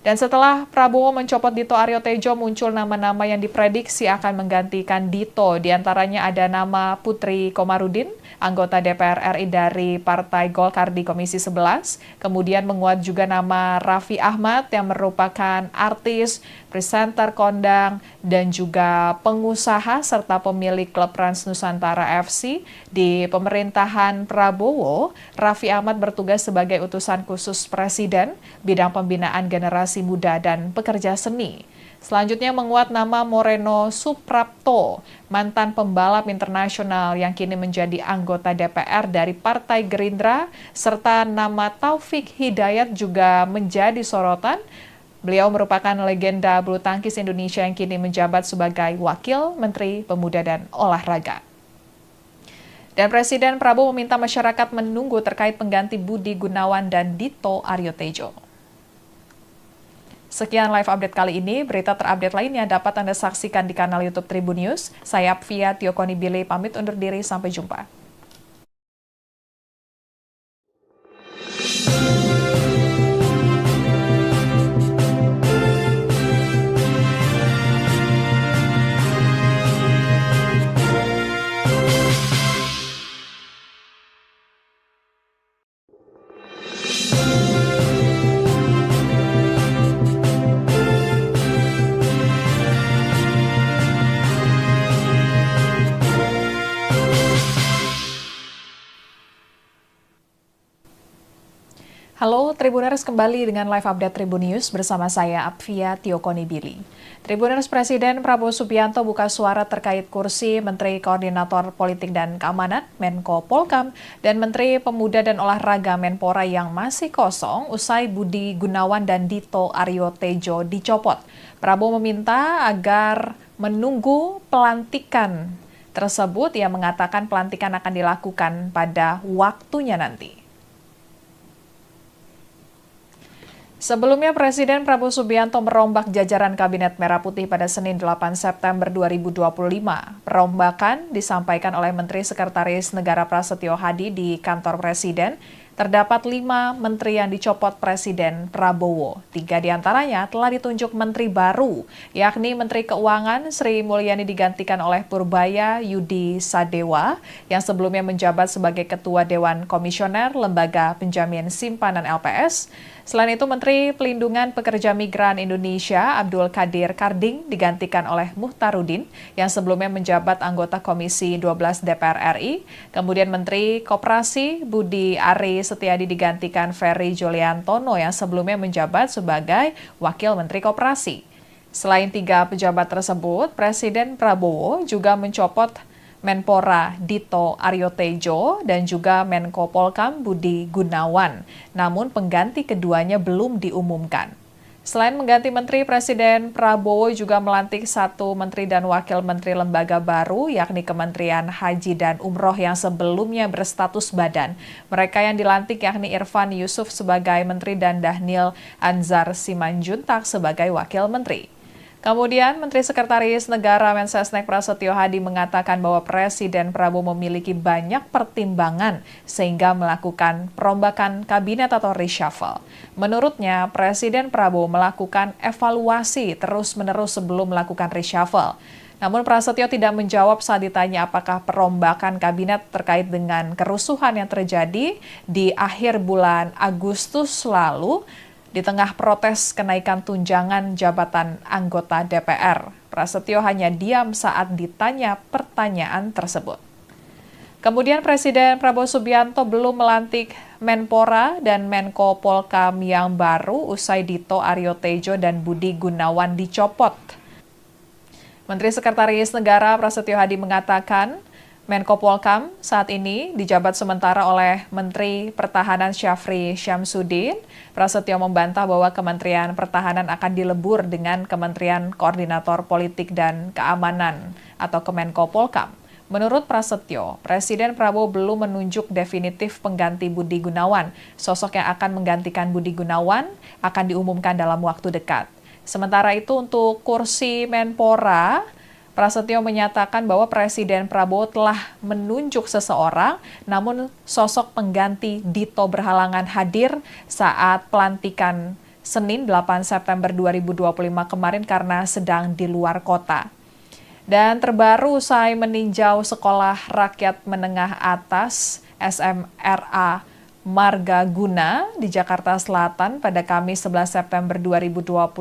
Dan setelah Prabowo mencopot Dito Aryo Tejo, muncul nama-nama yang diprediksi akan menggantikan Dito. Di antaranya ada nama Putri Komarudin, anggota DPR RI dari Partai Golkar di Komisi 11. Kemudian menguat juga nama Raffi Ahmad yang merupakan artis, presenter kondang, dan juga pengusaha serta pemilik klub Trans Nusantara FC. Di pemerintahan Prabowo, Raffi Ahmad bertugas sebagai utusan khusus Presiden, bidang pembinaan generasi muda dan pekerja seni. Selanjutnya menguat nama Moreno Suprapto, mantan pembalap internasional yang kini menjadi anggota DPR dari Partai Gerindra, serta nama Taufik Hidayat juga menjadi sorotan. Beliau merupakan legenda bulu tangkis Indonesia yang kini menjabat sebagai Wakil Menteri Pemuda dan Olahraga. Dan Presiden Prabowo meminta masyarakat menunggu terkait pengganti Budi Gunawan dan Dito Aryo Tejo. Sekian live update kali ini. Berita terupdate lainnya dapat Anda saksikan di kanal YouTube Tribun News. Saya Apvia Tiokonibile pamit undur diri. Sampai jumpa. Halo Tribuners, kembali dengan live update Tribun News bersama saya Apvia Tiokonibili. Tribuners, Presiden Prabowo Subianto buka suara terkait kursi Menteri Koordinator Politik dan Keamanan Menko Polkam dan Menteri Pemuda dan Olahraga Menpora yang masih kosong usai Budi Gunawan dan Dito Aryo Tejo dicopot. Prabowo meminta agar menunggu pelantikan tersebut. Ia mengatakan pelantikan akan dilakukan pada waktunya nanti. Sebelumnya, Presiden Prabowo Subianto merombak jajaran Kabinet Merah Putih pada Senin 8 September 2025. Perombakan disampaikan oleh Menteri Sekretaris Negara Prasetyo Hadi di kantor Presiden. Terdapat 5 menteri yang dicopot Presiden Prabowo. 3 diantaranya telah ditunjuk menteri baru, yakni Menteri Keuangan Sri Mulyani digantikan oleh Purbaya Yudi Sadewa, yang sebelumnya menjabat sebagai Ketua Dewan Komisioner Lembaga Penjamin Simpanan LPS. Selain itu, Menteri Pelindungan Pekerja Migran Indonesia Abdul Qadir Karding digantikan oleh Muhtarudin, yang sebelumnya menjabat anggota Komisi 12 DPR RI. Kemudian Menteri Koperasi Budi Ari Setiadi digantikan Ferry Juliantono yang sebelumnya menjabat sebagai Wakil Menteri Koperasi. Selain 3 pejabat tersebut, Presiden Prabowo juga mencopot Menpora Dito Aryo Tejo dan juga Menko Polkam Budi Gunawan. Namun pengganti keduanya belum diumumkan. Selain mengganti menteri, Presiden Prabowo juga melantik 1 menteri dan wakil menteri lembaga baru, yakni Kementerian Haji dan Umroh yang sebelumnya berstatus badan. Mereka yang dilantik yakni Irfan Yusuf sebagai menteri dan Dhanil Anzar Simanjuntak sebagai wakil menteri. Kemudian, Menteri Sekretaris Negara Mensesnek Prasetyo Hadi mengatakan bahwa Presiden Prabowo memiliki banyak pertimbangan sehingga melakukan perombakan kabinet atau reshuffle. Menurutnya, Presiden Prabowo melakukan evaluasi terus-menerus sebelum melakukan reshuffle. Namun Prasetyo tidak menjawab saat ditanya apakah perombakan kabinet terkait dengan kerusuhan yang terjadi di akhir bulan Agustus lalu, di tengah protes kenaikan tunjangan jabatan anggota DPR. Prasetyo hanya diam saat ditanya pertanyaan tersebut. Kemudian Presiden Prabowo Subianto belum melantik Menpora dan Menko Polkam yang baru usai Dito Aryo Tejo dan Budi Gunawan dicopot. Menteri Sekretaris Negara Prasetyo Hadi mengatakan, Menko Polkam saat ini dijabat sementara oleh Menteri Pertahanan Syafri Syamsuddin. Prasetyo membantah bahwa Kementerian Pertahanan akan dilebur dengan Kementerian Koordinator Politik dan Keamanan atau Kemenko Polkam. Menurut Prasetyo, Presiden Prabowo belum menunjuk definitif pengganti Budi Gunawan. Sosok yang akan menggantikan Budi Gunawan akan diumumkan dalam waktu dekat. Sementara itu untuk kursi Menpora, Prasetyo menyatakan bahwa Presiden Prabowo telah menunjuk seseorang, namun sosok pengganti Dito berhalangan hadir saat pelantikan Senin 8 September 2025 kemarin karena sedang di luar kota. Dan terbaru usai meninjau Sekolah Rakyat Menengah Atas SMRA Marga Guna di Jakarta Selatan pada Kamis 11 September 2025,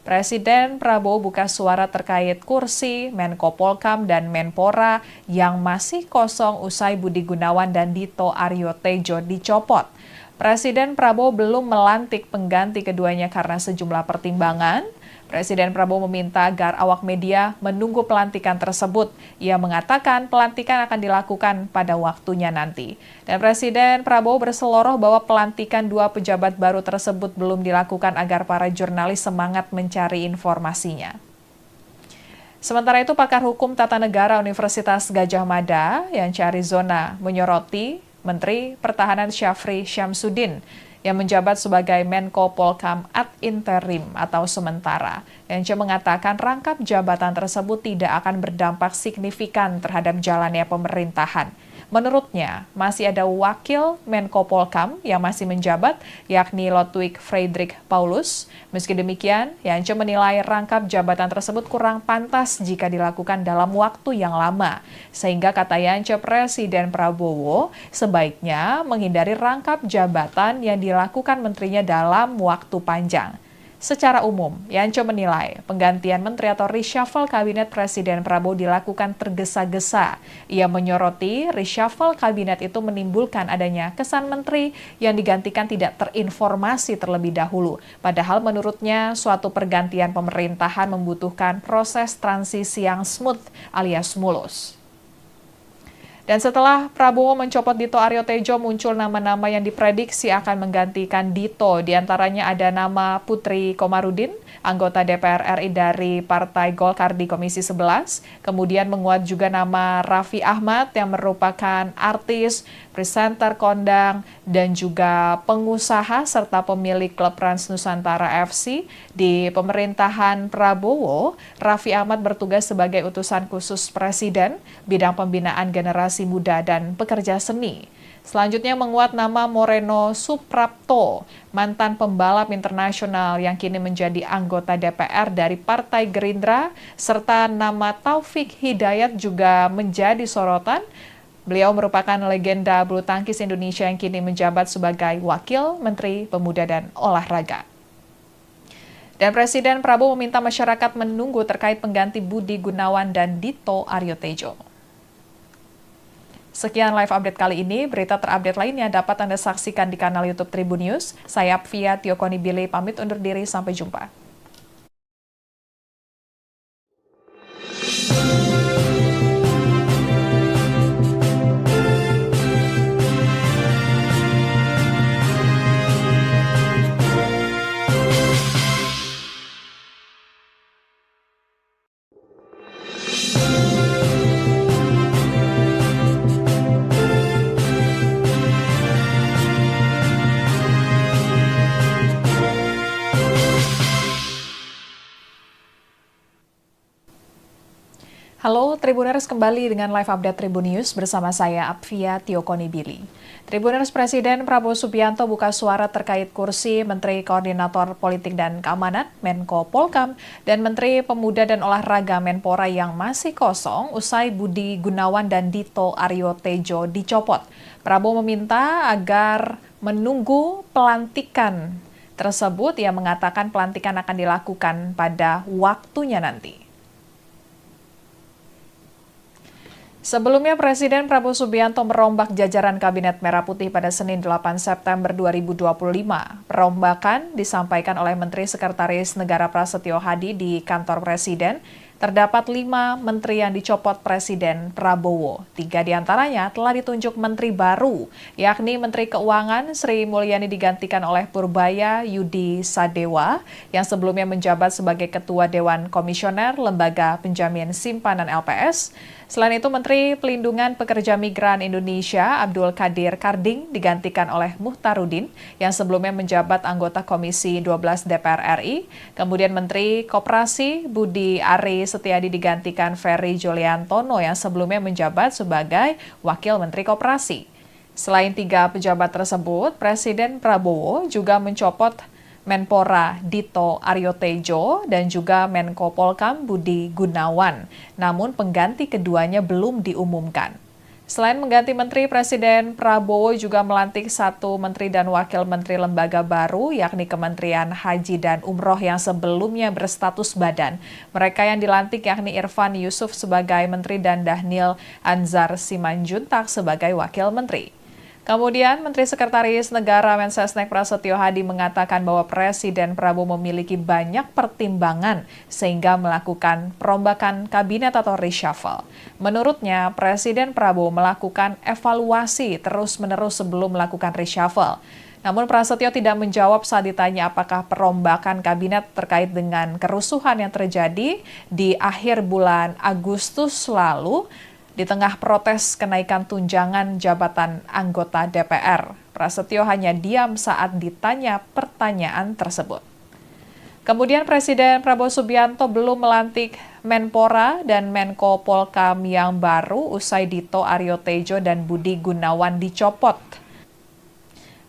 Presiden Prabowo buka suara terkait kursi Menko Polkam dan Menpora yang masih kosong usai Budi Gunawan dan Dito Aryo Tejo dicopot. Presiden Prabowo belum melantik pengganti keduanya karena sejumlah pertimbangan. Presiden Prabowo meminta agar awak media menunggu pelantikan tersebut. Ia mengatakan pelantikan akan dilakukan pada waktunya nanti. Dan Presiden Prabowo berseloroh bahwa pelantikan dua pejabat baru tersebut belum dilakukan agar para jurnalis semangat mencari informasinya. Sementara itu, pakar hukum tata negara Universitas Gadjah Mada, Yance Arizona, menyoroti Menteri Pertahanan Syafri Syamsuddin yang menjabat sebagai Menko Polkam ad interim atau sementara. Yance mengatakan rangkap jabatan tersebut tidak akan berdampak signifikan terhadap jalannya pemerintahan. Menurutnya, masih ada wakil Menko Polkam yang masih menjabat, yakni Lodwig Friedrich Paulus. Meski demikian, Yance menilai rangkap jabatan tersebut kurang pantas jika dilakukan dalam waktu yang lama. Sehingga kata Yance, Presiden Prabowo sebaiknya menghindari rangkap jabatan yang dilakukan menterinya dalam waktu panjang. Secara umum, Yance menilai penggantian menteri atau reshuffle kabinet Presiden Prabowo dilakukan tergesa-gesa. Ia menyoroti reshuffle kabinet itu menimbulkan adanya kesan menteri yang digantikan tidak terinformasi terlebih dahulu. Padahal menurutnya suatu pergantian pemerintahan membutuhkan proses transisi yang smooth alias mulus. Dan setelah Prabowo mencopot Dito Aryo Tejo, muncul nama-nama yang diprediksi akan menggantikan Dito. Di antaranya ada nama Putri Komarudin, anggota DPR RI dari Partai Golkar di Komisi 11. Kemudian menguat juga nama Raffi Ahmad yang merupakan artis, presenter kondang, dan juga pengusaha serta pemilik klub Rans Nusantara FC. Di pemerintahan Prabowo, Raffi Ahmad bertugas sebagai utusan khusus Presiden, bidang pembinaan generasi muda dan pekerja seni. Selanjutnya menguat nama Moreno Suprapto, mantan pembalap internasional yang kini menjadi anggota DPR dari Partai Gerindra, serta nama Taufik Hidayat juga menjadi sorotan. Beliau merupakan legenda bulu tangkis Indonesia yang kini menjabat sebagai Wakil Menteri Pemuda dan Olahraga. Dan Presiden Prabowo meminta masyarakat menunggu terkait pengganti Budi Gunawan dan Dito Aryo Tejo. Sekian live update kali ini. Berita terupdate lainnya dapat Anda saksikan di kanal YouTube Tribun News. Saya Apvia Tiokonibili pamit undur diri. Sampai jumpa. Halo Tribuners, kembali dengan live update Tribun News bersama saya Apvia Tiokonibili. Tribuners, Presiden Prabowo Subianto buka suara terkait kursi Menteri Koordinator Politik dan Keamanan Menko Polkam dan Menteri Pemuda dan Olahraga Menpora yang masih kosong usai Budi Gunawan dan Dito Aryo Tejo dicopot. Prabowo meminta agar menunggu pelantikan tersebut. Ia mengatakan pelantikan akan dilakukan pada waktunya nanti. Sebelumnya, Presiden Prabowo Subianto merombak jajaran Kabinet Merah Putih pada Senin 8 September 2025. Perombakan disampaikan oleh Menteri Sekretaris Negara Prasetyo Hadi di kantor Presiden. Terdapat 5 menteri yang dicopot Presiden Prabowo. 3 diantaranya telah ditunjuk menteri baru, yakni Menteri Keuangan Sri Mulyani digantikan oleh Purbaya Yudi Sadewa, yang sebelumnya menjabat sebagai Ketua Dewan Komisioner Lembaga Penjamin Simpanan LPS. Selain itu, Menteri Pelindungan Pekerja Migran Indonesia Abdul Qadir Karding digantikan oleh Muhtarudin, yang sebelumnya menjabat anggota Komisi 12 DPR RI. Kemudian Menteri Koperasi Budi Ari Setiadi digantikan Ferry Juliantono, yang sebelumnya menjabat sebagai Wakil Menteri Koperasi. Selain 3 pejabat tersebut, Presiden Prabowo juga mencopot Menpora Dito Aryo Tejo dan juga Menko Polkam Budi Gunawan. Namun pengganti keduanya belum diumumkan. Selain mengganti menteri, Presiden Prabowo juga melantik 1 menteri dan wakil menteri lembaga baru, yakni Kementerian Haji dan Umroh yang sebelumnya berstatus badan. Mereka yang dilantik yakni Irfan Yusuf sebagai menteri dan Dhanil Anzar Simanjuntak sebagai wakil menteri. Kemudian, Menteri Sekretaris Negara Mensesnek Prasetyo Hadi mengatakan bahwa Presiden Prabowo memiliki banyak pertimbangan sehingga melakukan perombakan kabinet atau reshuffle. Menurutnya, Presiden Prabowo melakukan evaluasi terus-menerus sebelum melakukan reshuffle. Namun Prasetyo tidak menjawab saat ditanya apakah perombakan kabinet terkait dengan kerusuhan yang terjadi di akhir bulan Agustus lalu, di tengah protes kenaikan tunjangan jabatan anggota DPR. Prasetyo hanya diam saat ditanya pertanyaan tersebut. Kemudian Presiden Prabowo Subianto belum melantik Menpora dan Menko Polkam yang baru usai Dito Aryo Tejo dan Budi Gunawan dicopot.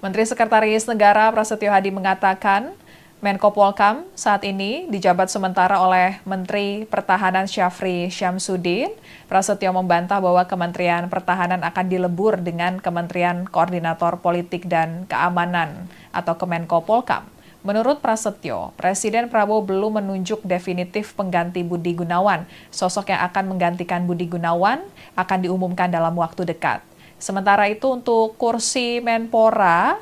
Menteri Sekretaris Negara Prasetyo Hadi mengatakan, Menko Polkam saat ini dijabat sementara oleh Menteri Pertahanan Syafri Syamsuddin. Prasetyo membantah bahwa Kementerian Pertahanan akan dilebur dengan Kementerian Koordinator Politik dan Keamanan atau Kemenko Polkam. Menurut Prasetyo, Presiden Prabowo belum menunjuk definitif pengganti Budi Gunawan. Sosok yang akan menggantikan Budi Gunawan akan diumumkan dalam waktu dekat. Sementara itu untuk kursi Menpora,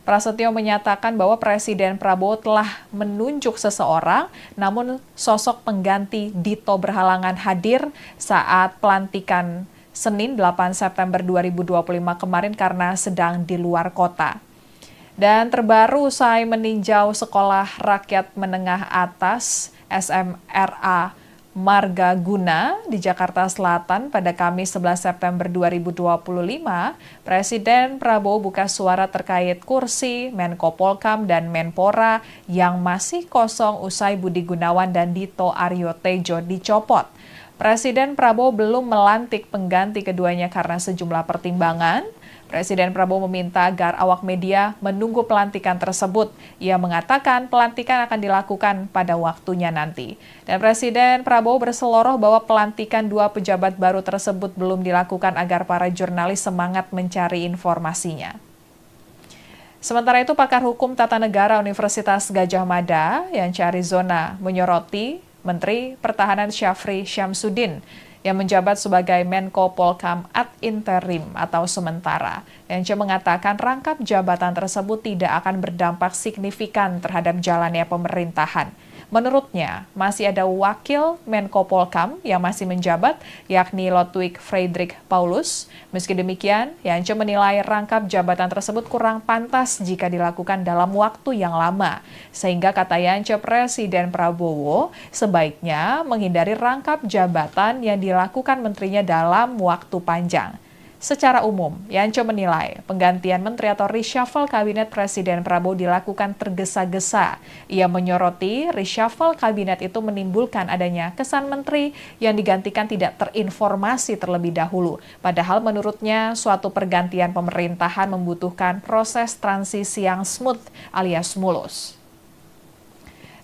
Prasetyo menyatakan bahwa Presiden Prabowo telah menunjuk seseorang, namun sosok pengganti Dito berhalangan hadir saat pelantikan Senin 8 September 2025 kemarin karena sedang di luar kota. Dan terbaru usai meninjau Sekolah Rakyat Menengah Atas SMRA Marga Guna di Jakarta Selatan pada Kamis 11 September 2025, Presiden Prabowo buka suara terkait kursi Menko Polkam dan Menpora yang masih kosong usai Budi Gunawan dan Dito Aryo Tejo dicopot. Presiden Prabowo belum melantik pengganti keduanya karena sejumlah pertimbangan. Presiden Prabowo meminta agar awak media menunggu pelantikan tersebut. Ia mengatakan pelantikan akan dilakukan pada waktunya nanti. Dan Presiden Prabowo berseloroh bahwa pelantikan 2 pejabat baru tersebut belum dilakukan agar para jurnalis semangat mencari informasinya. Sementara itu, pakar hukum tata negara Universitas Gadjah Mada, Yance Arizona, menyoroti Menteri Pertahanan Syafri Syamsuddin yang menjabat sebagai Menko Polkam ad interim atau sementara. Yance mengatakan rangkap jabatan tersebut tidak akan berdampak signifikan terhadap jalannya pemerintahan. Menurutnya, masih ada wakil Menko Polkam yang masih menjabat, yakni Lodwig Friedrich Paulus. Meski demikian, Yance menilai rangkap jabatan tersebut kurang pantas jika dilakukan dalam waktu yang lama. Sehingga kata Yance, Presiden Prabowo sebaiknya menghindari rangkap jabatan yang dilakukan menterinya dalam waktu panjang. Secara umum, Yance menilai penggantian menteri atau reshuffle kabinet Presiden Prabowo dilakukan tergesa-gesa. Ia menyoroti reshuffle kabinet itu menimbulkan adanya kesan menteri yang digantikan tidak terinformasi terlebih dahulu. Padahal menurutnya suatu pergantian pemerintahan membutuhkan proses transisi yang smooth alias mulus.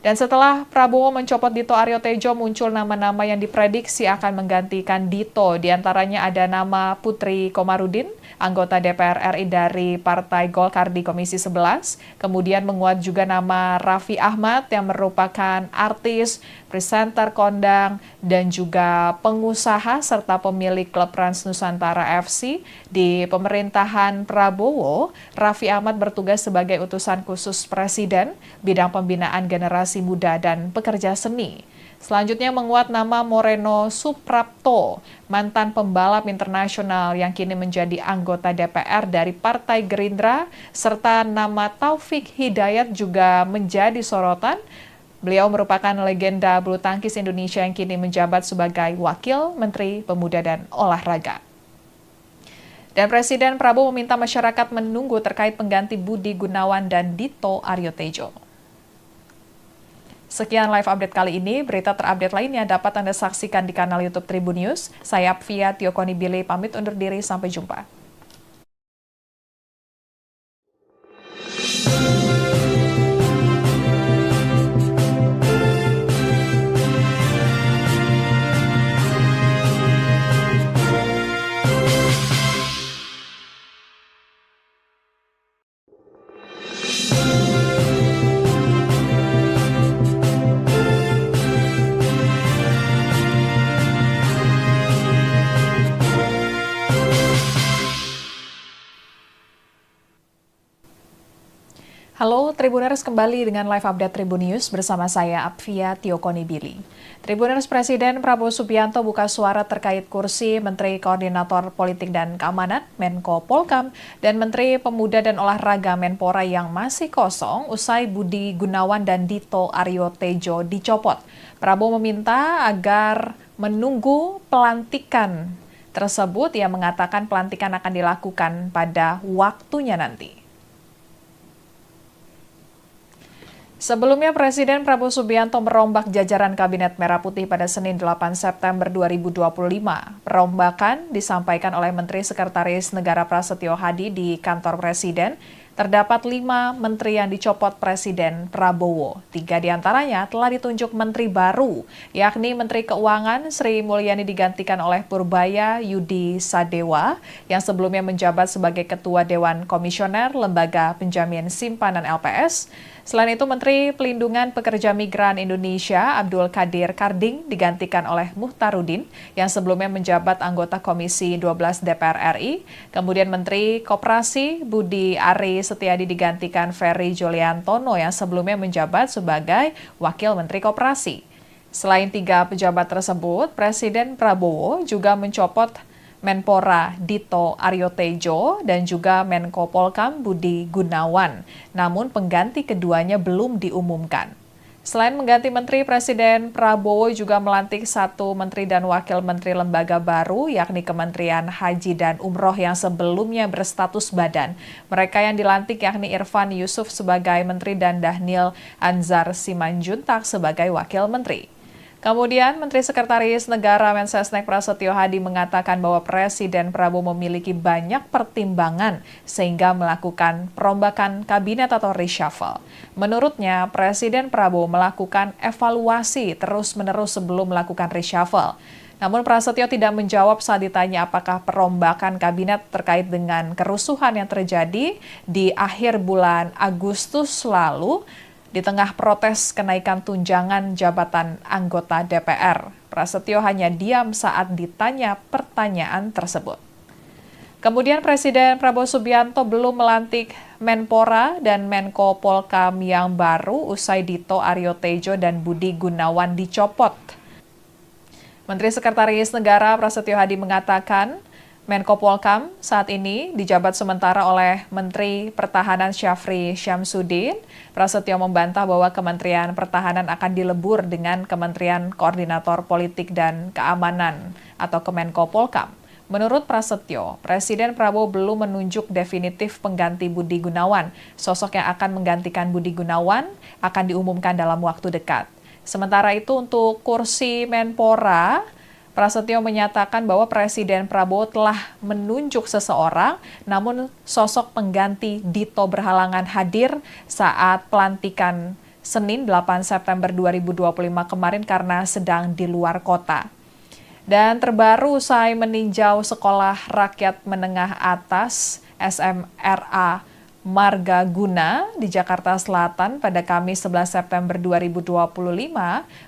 Dan setelah Prabowo mencopot Dito Aryo Tejo, muncul nama-nama yang diprediksi akan menggantikan Dito. Di antaranya ada nama Putri Komarudin, anggota DPR RI dari Partai Golkar di Komisi 11. Kemudian menguat juga nama Raffi Ahmad yang merupakan artis presenter kondang, dan juga pengusaha serta pemilik klub Rans Nusantara FC. Di pemerintahan Prabowo, Raffi Ahmad bertugas sebagai utusan khusus Presiden, bidang pembinaan generasi muda dan pekerja seni. Selanjutnya menguat nama Moreno Suprapto, mantan pembalap internasional yang kini menjadi anggota DPR dari Partai Gerindra, serta nama Taufik Hidayat juga menjadi sorotan. Beliau merupakan legenda bulu tangkis Indonesia yang kini menjabat sebagai Wakil Menteri Pemuda dan Olahraga. Dan Presiden Prabowo meminta masyarakat menunggu terkait pengganti Budi Gunawan dan Dito Aryo Tejo. Sekian live update kali ini, berita terupdate lainnya dapat Anda saksikan di kanal YouTube Tribun News. Saya Apvia Tiokonibili pamit undur diri, sampai jumpa. Halo Tribuners, kembali dengan live update Tribun News bersama saya Apvia Tiokonibili. Tribuners, Presiden Prabowo Subianto buka suara terkait kursi Menteri Koordinator Politik dan Keamanan Menko Polkam dan Menteri Pemuda dan Olahraga Menpora yang masih kosong usai Budi Gunawan dan Dito Aryo Tejo dicopot. Prabowo meminta agar menunggu pelantikan tersebut. Ia mengatakan pelantikan akan dilakukan pada waktunya nanti. Sebelumnya, Presiden Prabowo Subianto merombak jajaran Kabinet Merah Putih pada Senin 8 September 2025. Perombakan disampaikan oleh Menteri Sekretaris Negara Prasetyo Hadi di kantor Presiden. Terdapat 5 menteri yang dicopot Presiden Prabowo. 3 diantaranya telah ditunjuk menteri baru, yakni Menteri Keuangan Sri Mulyani digantikan oleh Purbaya Yudi Sadewa, yang sebelumnya menjabat sebagai Ketua Dewan Komisioner Lembaga Penjamin Simpanan LPS. Selain itu, Menteri Pelindungan Pekerja Migran Indonesia Abdul Qadir Karding digantikan oleh Muhtarudin yang sebelumnya menjabat anggota Komisi 12 DPR RI. Kemudian Menteri Koperasi Budi Ari Setiadi digantikan Ferry Juliantono yang sebelumnya menjabat sebagai Wakil Menteri Koperasi. Selain 3 pejabat tersebut, Presiden Prabowo juga mencopot Menpora Dito Aryo Tejo dan juga Menko Polkam Budi Gunawan. Namun pengganti keduanya belum diumumkan. Selain mengganti menteri, Presiden Prabowo juga melantik 1 menteri dan wakil menteri lembaga baru, yakni Kementerian Haji dan Umroh yang sebelumnya berstatus badan. Mereka yang dilantik yakni Irfan Yusuf sebagai menteri dan Dhanil Anzar Simanjuntak sebagai wakil menteri. Kemudian, Menteri Sekretaris Negara Mensesnek Prasetyo Hadi mengatakan bahwa Presiden Prabowo memiliki banyak pertimbangan sehingga melakukan perombakan kabinet atau reshuffle. Menurutnya, Presiden Prabowo melakukan evaluasi terus-menerus sebelum melakukan reshuffle. Namun Prasetyo tidak menjawab saat ditanya apakah perombakan kabinet terkait dengan kerusuhan yang terjadi di akhir bulan Agustus lalu, di tengah protes kenaikan tunjangan jabatan anggota DPR. Prasetyo hanya diam saat ditanya pertanyaan tersebut. Kemudian Presiden Prabowo Subianto belum melantik Menpora dan Menko Polkam yang baru usai Dito Aryo Tejo dan Budi Gunawan dicopot. Menteri Sekretaris Negara Prasetyo Hadi mengatakan, Menko Polkam saat ini dijabat sementara oleh Menteri Pertahanan Syafri Syamsuddin. Prasetyo membantah bahwa Kementerian Pertahanan akan dilebur dengan Kementerian Koordinator Politik dan Keamanan atau Kemenko Polkam. Menurut Prasetyo, Presiden Prabowo belum menunjuk definitif pengganti Budi Gunawan. Sosok yang akan menggantikan Budi Gunawan akan diumumkan dalam waktu dekat. Sementara itu untuk kursi Menpora, Prasetyo menyatakan bahwa Presiden Prabowo telah menunjuk seseorang, namun sosok pengganti Dito berhalangan hadir saat pelantikan Senin 8 September 2025 kemarin karena sedang di luar kota. Dan terbaru usai meninjau Sekolah Rakyat Menengah Atas SMRA Margaguna di Jakarta Selatan pada Kamis 11 September 2025,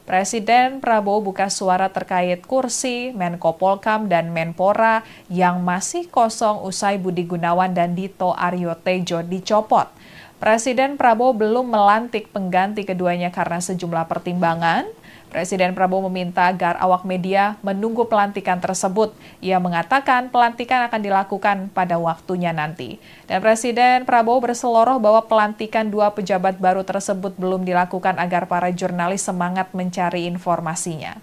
Presiden Prabowo buka suara terkait kursi Menko Polhukam dan Menpora yang masih kosong usai Budi Gunawan dan Dito Aryo Tejo dicopot. Presiden Prabowo belum melantik pengganti keduanya karena sejumlah pertimbangan. Presiden Prabowo meminta agar awak media menunggu pelantikan tersebut. Ia mengatakan pelantikan akan dilakukan pada waktunya nanti. Dan Presiden Prabowo berseloroh bahwa pelantikan dua pejabat baru tersebut belum dilakukan agar para jurnalis semangat mencari informasinya.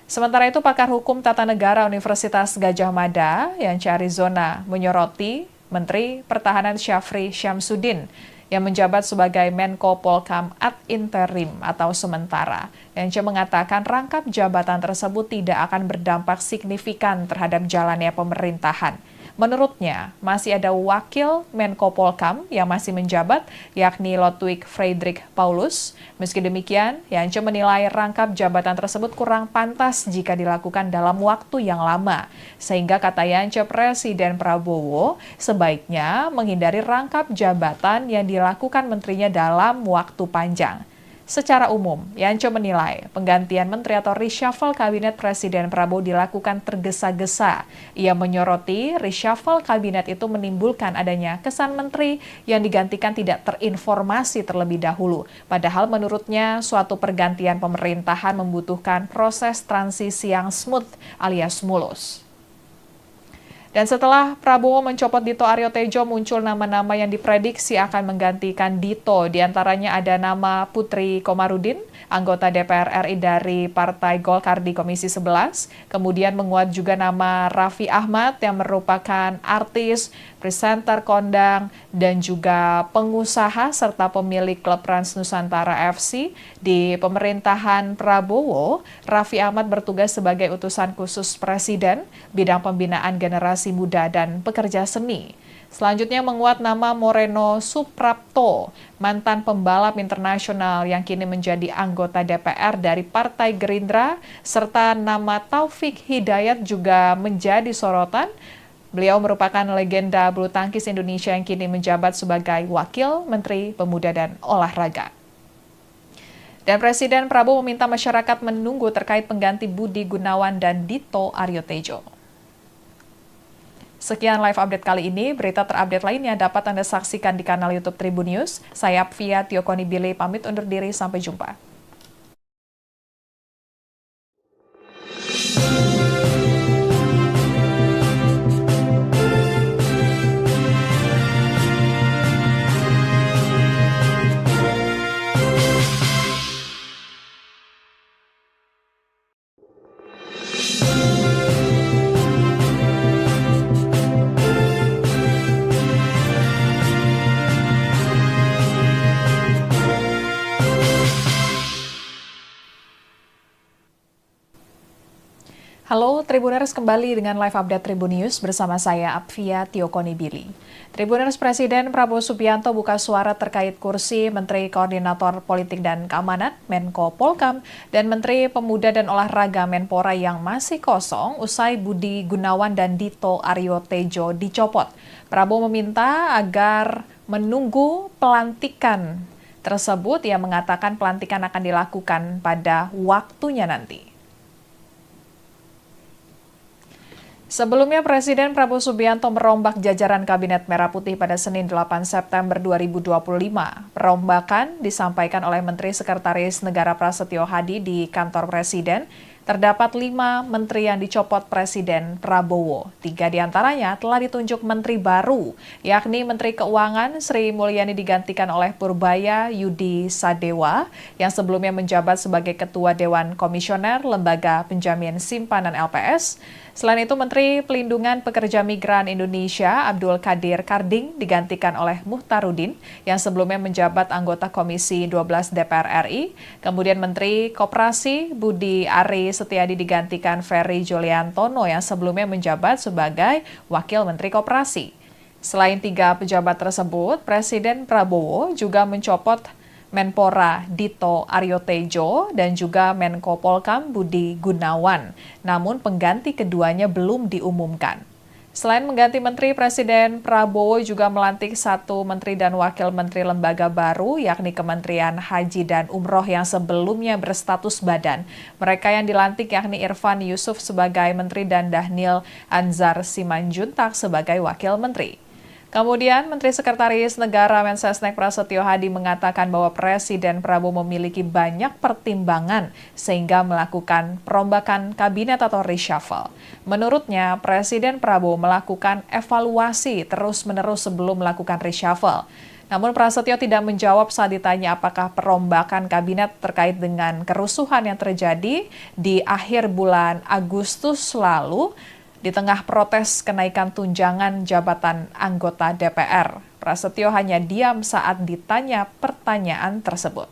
Sementara itu, pakar hukum tata negara Universitas Gadjah Mada, Yance Arizona, menyoroti Menteri Pertahanan Syafri Syamsuddin yang menjabat sebagai Menko Polhukam ad interim atau sementara. Yance mengatakan rangkap jabatan tersebut tidak akan berdampak signifikan terhadap jalannya pemerintahan. Menurutnya, masih ada wakil Menko Polhukam yang masih menjabat, yakni Lodwig Friedrich Paulus. Meski demikian, Yance menilai rangkap jabatan tersebut kurang pantas jika dilakukan dalam waktu yang lama. Sehingga kata Yance, Presiden Prabowo sebaiknya menghindari rangkap jabatan yang dilakukan menterinya dalam waktu panjang. Secara umum, Yance menilai penggantian menteri atau reshuffle kabinet Presiden Prabowo dilakukan tergesa-gesa. Ia menyoroti reshuffle kabinet itu menimbulkan adanya kesan menteri yang digantikan tidak terinformasi terlebih dahulu. Padahal menurutnya suatu pergantian pemerintahan membutuhkan proses transisi yang smooth alias mulus. Dan setelah Prabowo mencopot Dito Aryo Tejo, muncul nama-nama yang diprediksi akan menggantikan Dito. Di antaranya ada nama Putri Komarudin, anggota DPR RI dari Partai Golkar di Komisi 11. Kemudian menguat juga nama Raffi Ahmad yang merupakan artis, presenter kondang, dan juga pengusaha serta pemilik klub Trans Nusantara FC. Di pemerintahan Prabowo, Raffi Ahmad bertugas sebagai utusan khusus Presiden, bidang pembinaan generasi muda dan pekerja seni. Selanjutnya menguat nama Moreno Suprapto, mantan pembalap internasional yang kini menjadi anggota DPR dari Partai Gerindra, serta nama Taufik Hidayat juga menjadi sorotan. Beliau merupakan legenda bulu tangkis Indonesia yang kini menjabat sebagai Wakil Menteri Pemuda dan Olahraga. Dan Presiden Prabowo meminta masyarakat menunggu terkait pengganti Budi Gunawan dan Dito Aryo Tejo. Sekian live update kali ini. Berita terupdate lainnya dapat Anda saksikan di kanal YouTube Tribun News. Saya Apvia Tiokonibile pamit undur diri. Sampai jumpa. Halo Tribuners, kembali dengan live update Tribun News bersama saya Apvia Tiokonibili. Tribuners, Presiden Prabowo Subianto buka suara terkait kursi Menteri Koordinator Politik dan Keamanan Menko Polhukam dan Menteri Pemuda dan Olahraga Menpora yang masih kosong usai Budi Gunawan dan Dito Aryo Tejo dicopot. Prabowo meminta agar menunggu pelantikan tersebut. Ia mengatakan pelantikan akan dilakukan pada waktunya nanti. Sebelumnya, Presiden Prabowo Subianto merombak jajaran Kabinet Merah Putih pada Senin 8 September 2025. Perombakan disampaikan oleh Menteri Sekretaris Negara Prasetyo Hadi di kantor Presiden. Terdapat 5 menteri yang dicopot Presiden Prabowo. 3 diantaranya telah ditunjuk menteri baru, yakni Menteri Keuangan Sri Mulyani digantikan oleh Purbaya Yudi Sadewa, yang sebelumnya menjabat sebagai Ketua Dewan Komisioner Lembaga Penjamin Simpanan LPS. Selain itu, Menteri Pelindungan Pekerja Migran Indonesia Abdul Qadir Karding digantikan oleh Muhtarudin yang sebelumnya menjabat anggota Komisi 12 DPR RI. Kemudian Menteri Koperasi Budi Ari Setiadi digantikan Ferry Juliantono yang sebelumnya menjabat sebagai Wakil Menteri Koperasi. Selain 3 pejabat tersebut, Presiden Prabowo juga mencopot Menpora Dito Aryo Tejo dan juga Menko Polhukam Budi Gunawan. Namun pengganti keduanya belum diumumkan. Selain mengganti menteri, Presiden Prabowo juga melantik 1 menteri dan wakil menteri lembaga baru, yakni Kementerian Haji dan Umroh yang sebelumnya berstatus badan. Mereka yang dilantik yakni Irfan Yusuf sebagai menteri dan Dhanil Anzar Simanjuntak sebagai wakil menteri. Kemudian, Menteri Sekretaris Negara Mensesnek Prasetyo Hadi mengatakan bahwa Presiden Prabowo memiliki banyak pertimbangan sehingga melakukan perombakan kabinet atau reshuffle. Menurutnya, Presiden Prabowo melakukan evaluasi terus-menerus sebelum melakukan reshuffle. Namun Prasetyo tidak menjawab saat ditanya apakah perombakan kabinet terkait dengan kerusuhan yang terjadi di akhir bulan Agustus lalu di tengah protes kenaikan tunjangan jabatan anggota DPR. Prasetyo hanya diam saat ditanya pertanyaan tersebut.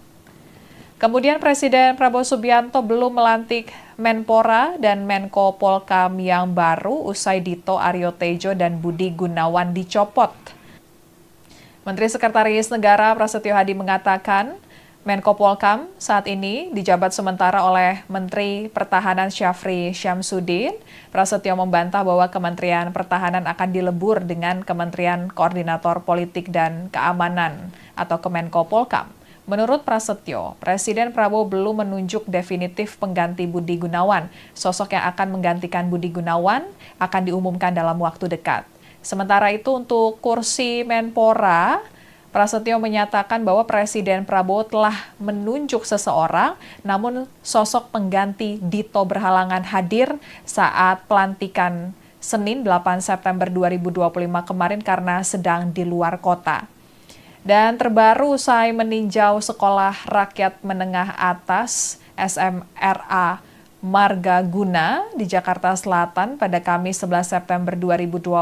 Kemudian Presiden Prabowo Subianto belum melantik Menpora dan Menko Polkam yang baru usai Dito Aryo Tejo dan Budi Gunawan dicopot. Menteri Sekretaris Negara Prasetyo Hadi mengatakan, Menko Polkam saat ini dijabat sementara oleh Menteri Pertahanan Syafri Syamsuddin. Prasetyo membantah bahwa Kementerian Pertahanan akan dilebur dengan Kementerian Koordinator Politik dan Keamanan atau Kemenko Polkam. Menurut Prasetyo, Presiden Prabowo belum menunjuk definitif pengganti Budi Gunawan. Sosok yang akan menggantikan Budi Gunawan akan diumumkan dalam waktu dekat. Sementara itu untuk kursi Menpora, Prasetyo menyatakan bahwa Presiden Prabowo telah menunjuk seseorang, namun sosok pengganti Dito berhalangan hadir saat pelantikan Senin 8 September 2025 kemarin karena sedang di luar kota. Dan terbaru usai meninjau Sekolah Rakyat Menengah Atas SMRA Marga Guna di Jakarta Selatan pada Kamis 11 September 2025,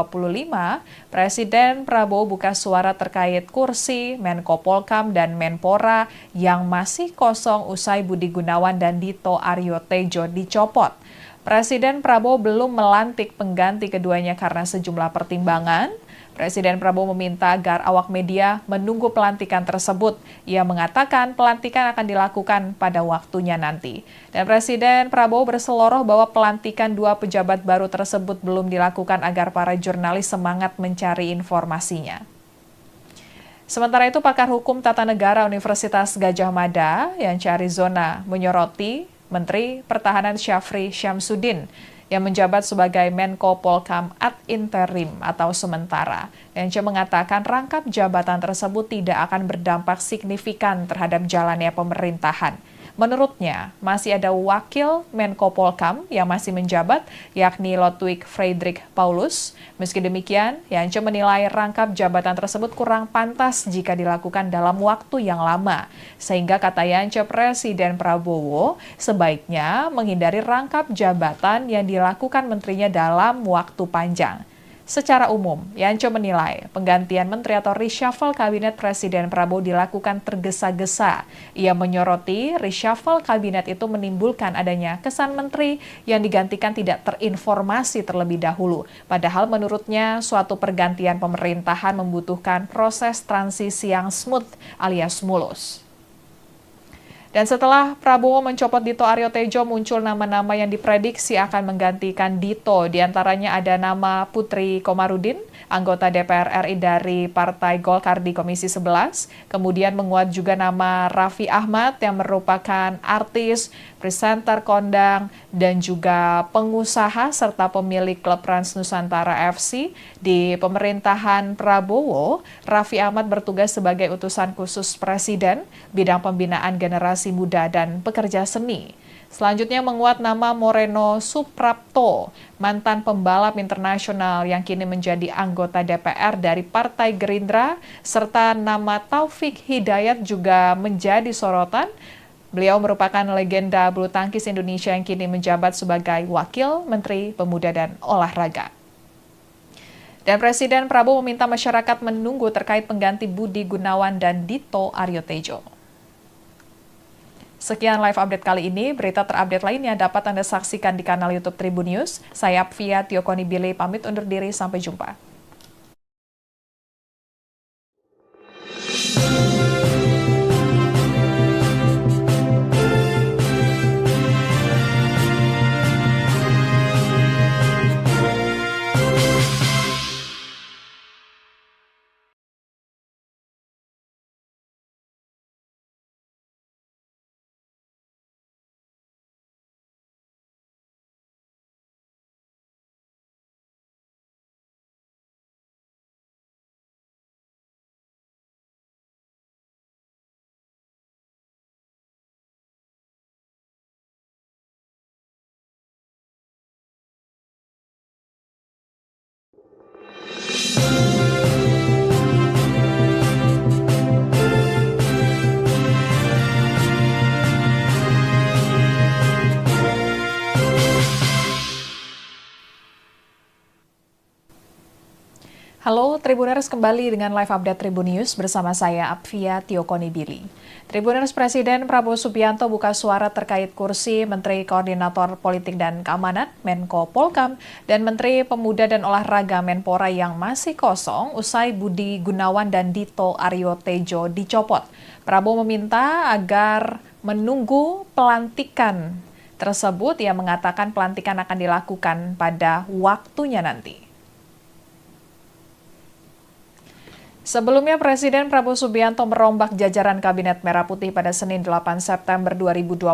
Presiden Prabowo buka suara terkait kursi Menko Polkam dan Menpora yang masih kosong usai Budi Gunawan dan Dito Aryo Tejo dicopot. Presiden Prabowo belum melantik pengganti keduanya karena sejumlah pertimbangan. Presiden Prabowo meminta agar awak media menunggu pelantikan tersebut. Ia mengatakan pelantikan akan dilakukan pada waktunya nanti. Dan Presiden Prabowo berseloroh bahwa pelantikan 2 pejabat baru tersebut belum dilakukan agar para jurnalis semangat mencari informasinya. Sementara itu, pakar hukum tata negara Universitas Gadjah Mada, Yance Arizona, menyoroti Menteri Pertahanan Syafri Syamsuddin yang menjabat sebagai Menko Polkam ad interim atau sementara. Yance mengatakan rangkap jabatan tersebut tidak akan berdampak signifikan terhadap jalannya pemerintahan. Menurutnya, masih ada wakil Menko Polkam yang masih menjabat, yakni Lodwig Friedrich Paulus. Meski demikian, Yance menilai rangkap jabatan tersebut kurang pantas jika dilakukan dalam waktu yang lama. Sehingga kata Yance, Presiden Prabowo sebaiknya menghindari rangkap jabatan yang dilakukan menterinya dalam waktu panjang. Secara umum, Yance menilai penggantian menteri atau reshuffle kabinet Presiden Prabowo dilakukan tergesa-gesa. Ia menyoroti reshuffle kabinet itu menimbulkan adanya kesan menteri yang digantikan tidak terinformasi terlebih dahulu. Padahal menurutnya suatu pergantian pemerintahan membutuhkan proses transisi yang smooth alias mulus. Dan setelah Prabowo mencopot Dito Aryo Tejo, muncul nama-nama yang diprediksi akan menggantikan Dito. Di antaranya ada nama Putri Komarudin, anggota DPR RI dari Partai Golkar di Komisi 11. Kemudian menguat juga nama Raffi Ahmad yang merupakan artis, presenter kondang, dan juga pengusaha serta pemilik klub Trans Nusantara FC. Di pemerintahan Prabowo, Raffi Ahmad bertugas sebagai utusan khusus Presiden, bidang pembinaan generasi muda dan pekerja seni. Selanjutnya menguat nama Moreno Suprapto, mantan pembalap internasional yang kini menjadi anggota DPR dari Partai Gerindra, serta nama Taufik Hidayat juga menjadi sorotan. Beliau merupakan legenda bulu tangkis Indonesia yang kini menjabat sebagai Wakil Menteri Pemuda dan Olahraga. Dan Presiden Prabowo meminta masyarakat menunggu terkait pengganti Budi Gunawan dan Dito Aryo Tejo. Sekian live update kali ini, berita terupdate lainnya dapat Anda saksikan di kanal YouTube Tribun News. Saya Apvia Tiokoni Bile pamit undur diri, sampai jumpa. Halo Tribuners, kembali dengan live update Tribun News bersama saya Apvia Tiokoni Billy. Tribuners, Presiden Prabowo Subianto buka suara terkait kursi Menteri Koordinator Politik dan Keamanan Menko Polkam dan Menteri Pemuda dan Olahraga Menpora yang masih kosong usai Budi Gunawan dan Dito Aryo Tejo dicopot. Prabowo meminta agar menunggu pelantikan tersebut. Ia mengatakan pelantikan akan dilakukan pada waktunya nanti. Sebelumnya, Presiden Prabowo Subianto merombak jajaran Kabinet Merah Putih pada Senin 8 September 2025.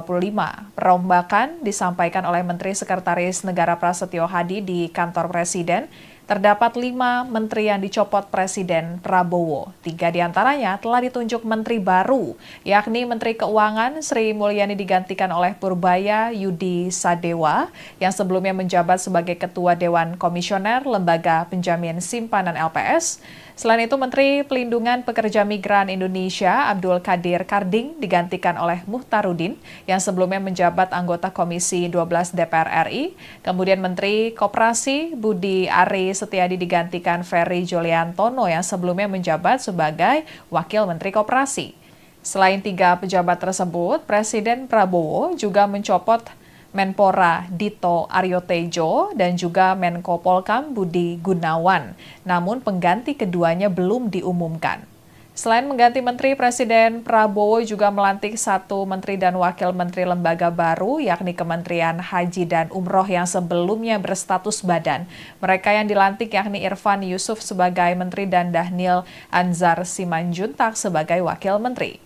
Perombakan disampaikan oleh Menteri Sekretaris Negara Prasetyo Hadi di kantor Presiden. Terdapat 5 menteri yang dicopot Presiden Prabowo. 3 diantaranya telah ditunjuk menteri baru, yakni Menteri Keuangan Sri Mulyani digantikan oleh Purbaya Yudi Sadewa, yang sebelumnya menjabat sebagai Ketua Dewan Komisioner Lembaga Penjamin Simpanan LPS. Selain itu, Menteri Pelindungan Pekerja Migran Indonesia Abdul Qadir Karding digantikan oleh Muhtarudin, yang sebelumnya menjabat anggota Komisi 12 DPR RI. Kemudian Menteri Koperasi Budi Ari Setiadi digantikan Ferry Juliantono, yang sebelumnya menjabat sebagai Wakil Menteri Koperasi. Selain 3 pejabat tersebut, Presiden Prabowo juga mencopot Menpora Dito Aryo Tejo dan juga Menko Polkam Budi Gunawan. Namun pengganti keduanya belum diumumkan. Selain mengganti menteri, Presiden Prabowo juga melantik 1 menteri dan wakil menteri lembaga baru, yakni Kementerian Haji dan Umroh yang sebelumnya berstatus badan. Mereka yang dilantik yakni Irfan Yusuf sebagai menteri dan Dhanil Anzar Simanjuntak sebagai wakil menteri.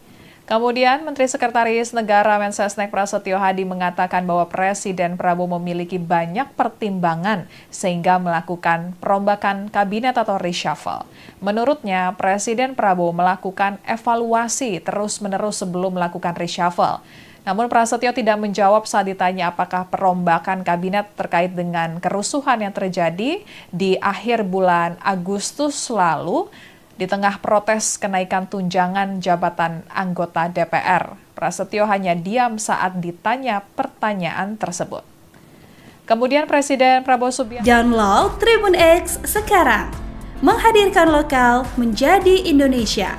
Kemudian, Menteri Sekretaris Negara Mensesnek Prasetyo Hadi mengatakan bahwa Presiden Prabowo memiliki banyak pertimbangan sehingga melakukan perombakan kabinet atau reshuffle. Menurutnya, Presiden Prabowo melakukan evaluasi terus-menerus sebelum melakukan reshuffle. Namun Prasetyo tidak menjawab saat ditanya apakah perombakan kabinet terkait dengan kerusuhan yang terjadi di akhir bulan Agustus lalu, di tengah protes kenaikan tunjangan jabatan anggota DPR. Prasetyo hanya diam saat ditanya pertanyaan tersebut. Kemudian Presiden Prabowo Subianto download Tribun X sekarang, menghadirkan lokal menjadi Indonesia.